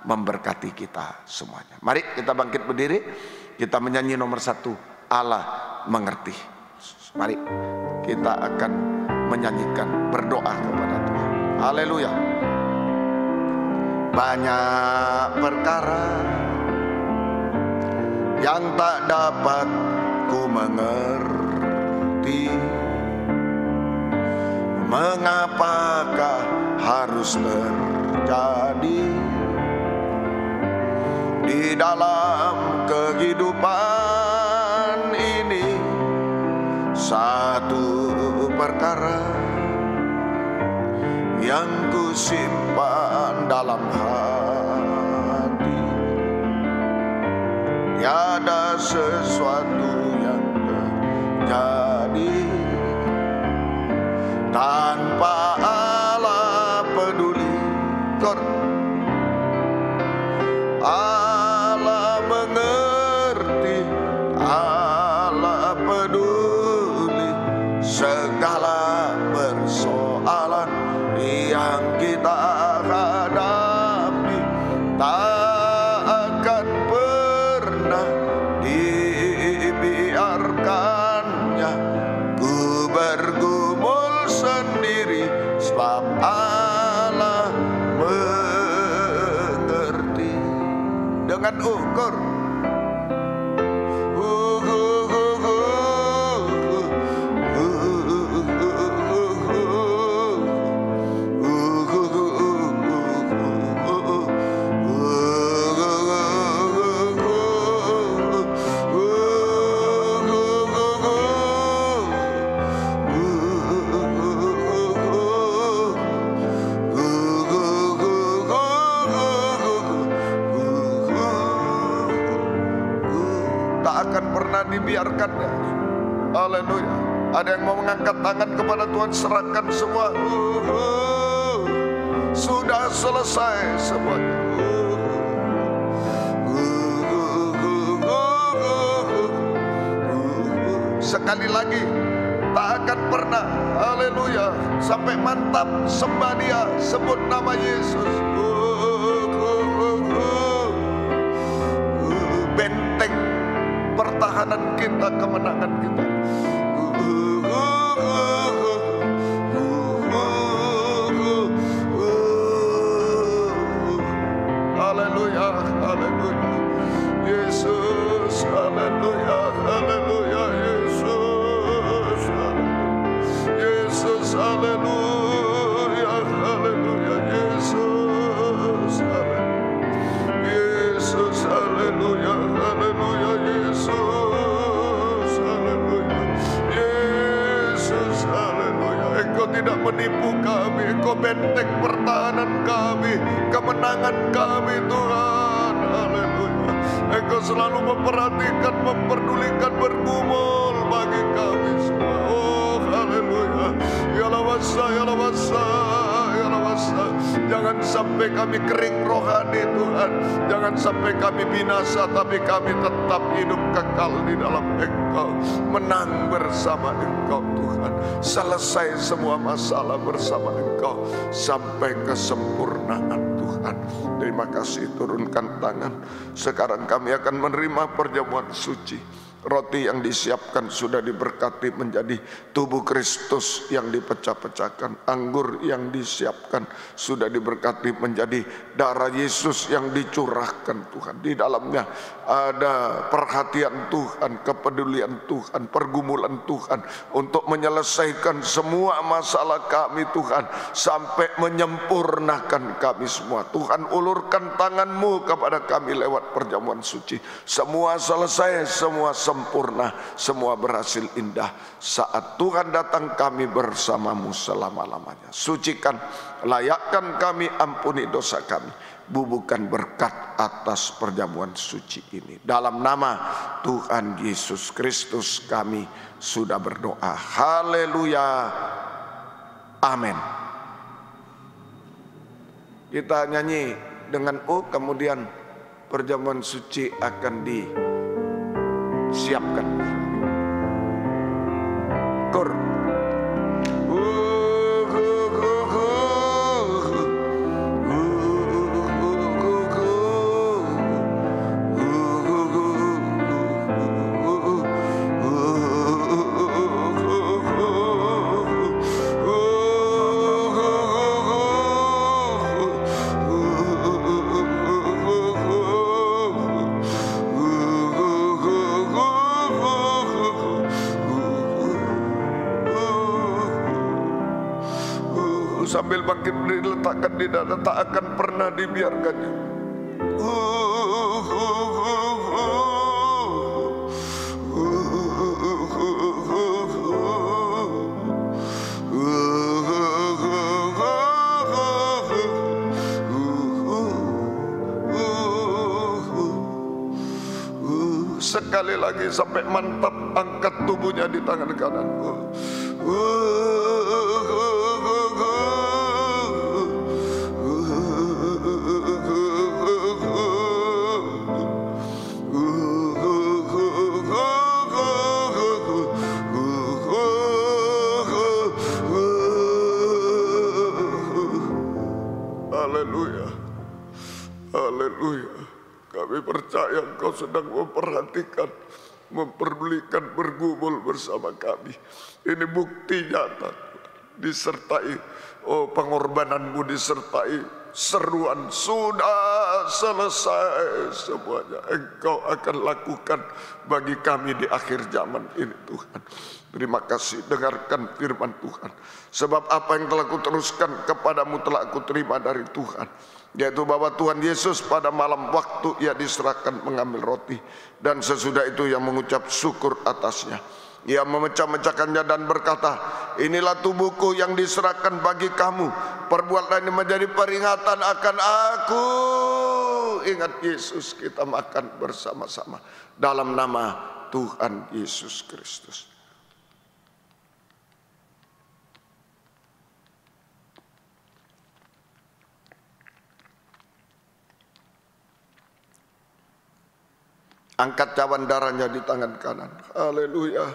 memberkati kita semuanya. Mari kita bangkit berdiri, kita menyanyi nomor 1, Allah mengerti. Mari kita akan menyanyikan, berdoa kepada Tuhan. Haleluya. Banyak perkara yang tak dapat ku mengerti, mengapakah harus terjadi di dalam kehidupan ini. Satu perkara yang ku simpan dalam hati, tiada sesuatu yang terjadi tanpa Allah peduli. Allah mengerti, Allah peduli segala persoalan yang kita hadapi. Tak akan pernah dibiarkannya ku bergumul sendiri, sebab Allah mengerti. Dengan ukur dibiarkannya. Haleluya. Ada yang mau mengangkat tangan kepada Tuhan, serahkan semua. Sudah selesai semuanya. sekali lagi, tak akan pernah. Haleluya, sampai mantap, sembah Dia, sebut nama Yesus. Benteng pertahanan kita, kemenangan kita. Haleluya, haleluya, Yesus, haleluya, haleluya, Yesus, Yesus, haleluya, haleluya, Yesus, Yesus, haleluya, haleluya, Yesus, haleluya, Yesus, haleluya. Engkau tidak menipu kami, Engkau benteng pertahanan kami, kemenangan kami, Tuhan. Haleluya. Engkau selalu memperhatikan, memperdulikan, bergumul bagi kami semua. Oh, haleluya. Ya lawasa, ya lawasa, ya lawasa. Jangan sampai kami kering rohani, Tuhan. Jangan sampai kami binasa, tapi kami tetap hidup kekal di dalam Engkau. Menang bersama Engkau, Tuhan. Selesai semua masalah bersama Engkau sampai kesempurnaan, Tuhan. Terima kasih, turunkan tangan. Sekarang kami akan menerima perjamuan suci. Roti yang disiapkan sudah diberkati menjadi tubuh Kristus yang dipecah-pecahkan. Anggur yang disiapkan sudah diberkati menjadi darah Yesus yang dicurahkan, Tuhan. Di dalamnya ada perhatian Tuhan, kepedulian Tuhan, pergumulan Tuhan untuk menyelesaikan semua masalah kami, Tuhan, sampai menyempurnakan kami semua. Tuhan, ulurkan tangan-Mu kepada kami lewat perjamuan suci. Semua selesai, semua sempurna, semua berhasil indah. Saat Tuhan datang, kami bersama-Mu selama-lamanya. Sucikan, layakkan kami, ampuni dosa kami. Bubuhkan berkat atas perjamuan suci ini. Dalam nama Tuhan Yesus Kristus kami sudah berdoa. Haleluya. Amin. Kita nyanyi dengan kemudian perjamuan suci akan disiapkan. Kur. Sambil bangkit diletakkan di dada, tak akan pernah dibiarkannya. Sekali lagi sampai mantap, angkat tubuhnya di tangan kanan. Haleluya, haleluya. Kami percaya Engkau sedang memperhatikan, memperdulikan, bergumul bersama kami. Ini bukti nyata, disertai pengorbanan-Mu, disertai seruan, sudah selesai semuanya. Engkau akan lakukan bagi kami di akhir zaman ini, Tuhan. Terima kasih, dengarkan firman Tuhan. Sebab apa yang telah kuteruskan kepadamu telah aku terima dari Tuhan, yaitu bahwa Tuhan Yesus pada malam waktu Ia diserahkan mengambil roti, dan sesudah itu Ia mengucap syukur atasnya. Ia memecah-mecahkannya dan berkata, inilah tubuhku yang diserahkan bagi kamu. Perbuatlah ini menjadi peringatan akan aku. Ingat Yesus, kita makan bersama-sama dalam nama Tuhan Yesus Kristus. Angkat cawan darahnya di tangan kanan. Haleluya.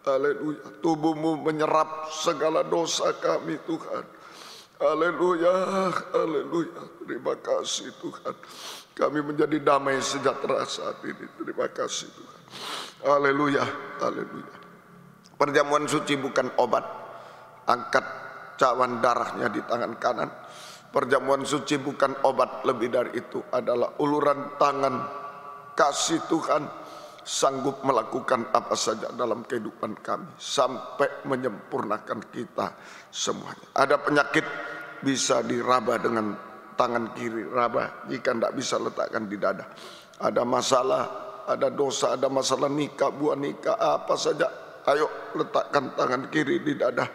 Haleluya. Tubuh-Mu menyerap segala dosa kami Tuhan. Haleluya. Haleluya. Terima kasih Tuhan. Kami menjadi damai sejahtera saat ini. Terima kasih Tuhan. Haleluya. Haleluya. Perjamuan suci bukan obat. Angkat cawan darahnya di tangan kanan. Perjamuan suci bukan obat, lebih dari itu adalah uluran tangan kasih Tuhan, sanggup melakukan apa saja dalam kehidupan kami sampai menyempurnakan kita semuanya. Ada penyakit bisa diraba dengan tangan kiri, raba. Jika tidak bisa letakkan di dada. Ada masalah, ada dosa, ada masalah nikah, buah nikah, apa saja, ayo letakkan tangan kiri di dada.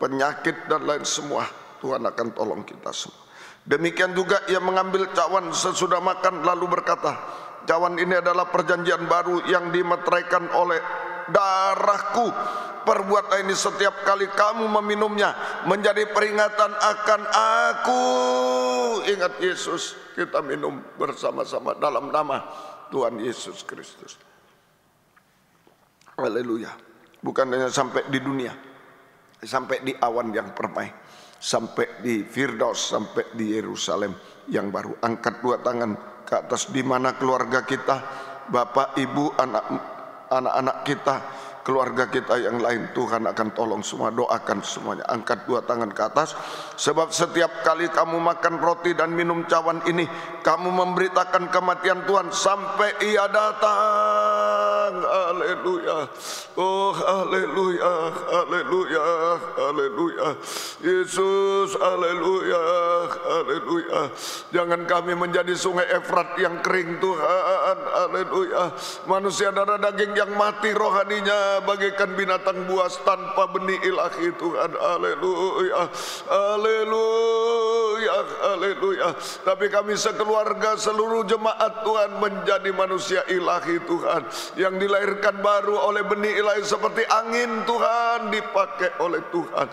Penyakit dan lain semua, Tuhan akan tolong kita semua. Demikian juga ia mengambil cawan sesudah makan lalu berkata, cawan ini adalah perjanjian baru yang dimeteraikan oleh darahku. Perbuatlah ini setiap kali kamu meminumnya menjadi peringatan akan aku. Ingat Yesus, kita minum bersama-sama dalam nama Tuhan Yesus Kristus. Haleluya. Bukan hanya sampai di dunia, sampai di awan yang permai, sampai di Firdaus, sampai di Yerusalem yang baru. Angkat dua tangan ke atas, di mana keluarga kita, bapak, ibu, anak-anak kita, keluarga kita yang lain, Tuhan akan tolong semua. Doakan semuanya. Angkat dua tangan ke atas. Sebab setiap kali kamu makan roti dan minum cawan ini, kamu memberitakan kematian Tuhan sampai ia datang. Haleluya. Oh haleluya. Haleluya. Haleluya. Yesus, haleluya. Haleluya. Jangan kami menjadi sungai Efrat yang kering Tuhan. Haleluya. Manusia darah daging yang mati rohaninya bagaikan binatang buas tanpa benih ilahi Tuhan. Haleluya. Haleluya. Haleluya. Tapi kami sekeluarga, seluruh jemaat Tuhan menjadi manusia ilahi Tuhan, yang dilahirkan baru oleh benih ilahi seperti angin Tuhan, dipakai oleh Tuhan.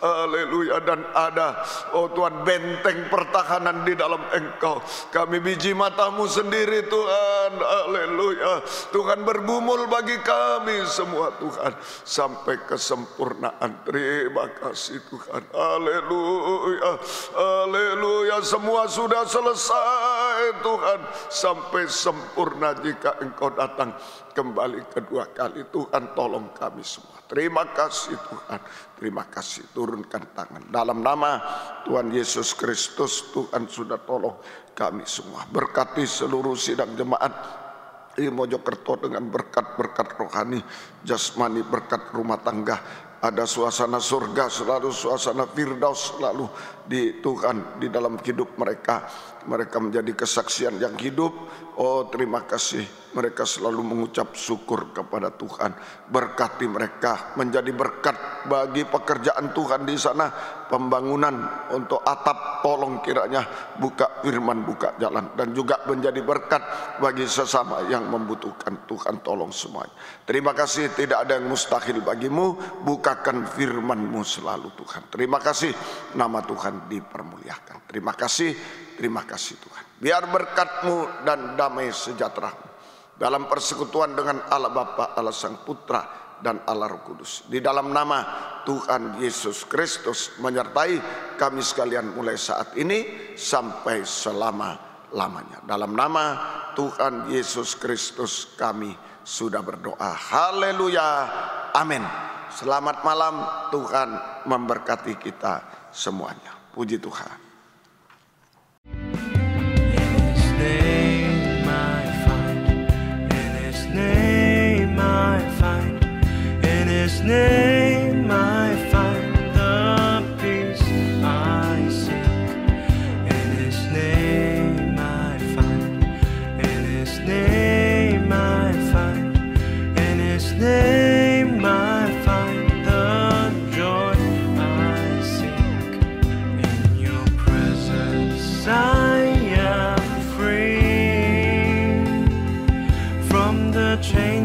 Haleluya. Dan ada, oh Tuhan, benteng pertahanan di dalam Engkau. Kami biji matamu sendiri Tuhan. Haleluya. Tuhan bergumul bagi kami semua Tuhan sampai kesempurnaan. Terima kasih Tuhan. Haleluya. Haleluya. Semua sudah selesai Tuhan, sampai sempurna jika Engkau datang kembali kedua kali. Tuhan tolong kami semua. Terima kasih Tuhan. Terima kasih. Turunkan tangan. Dalam nama Tuhan Yesus Kristus, Tuhan sudah tolong kami semua. Berkati seluruh sidang jemaat di Mojokerto dengan berkat-berkat rohani, jasmani, berkat rumah tangga. Ada suasana surga selalu, suasana Firdaus selalu di Tuhan di dalam hidup mereka. Mereka menjadi kesaksian yang hidup. Oh terima kasih. Mereka selalu mengucap syukur kepada Tuhan. Berkati mereka, menjadi berkat bagi pekerjaan Tuhan di sana. Pembangunan untuk atap, tolong kiranya buka firman, buka jalan. Dan juga menjadi berkat bagi sesama yang membutuhkan. Tuhan tolong semuanya. Terima kasih, tidak ada yang mustahil bagimu. Bukakan firman-Mu selalu Tuhan. Terima kasih, nama Tuhan dipermuliakan. Terima kasih Tuhan. Biar berkat-Mu dan damai sejahtera dalam persekutuan dengan Allah Bapa, Allah Sang Putra, dan Allah Roh Kudus, di dalam nama Tuhan Yesus Kristus menyertai kami sekalian mulai saat ini sampai selama-lamanya. Dalam nama Tuhan Yesus Kristus kami sudah berdoa. Haleluya. Amin. Selamat malam. Tuhan memberkati kita semuanya. Puji Tuhan. His name I find the peace I seek. In His name I find. In His name I find. In His name I find the joy I seek. In Your presence I am free from the chains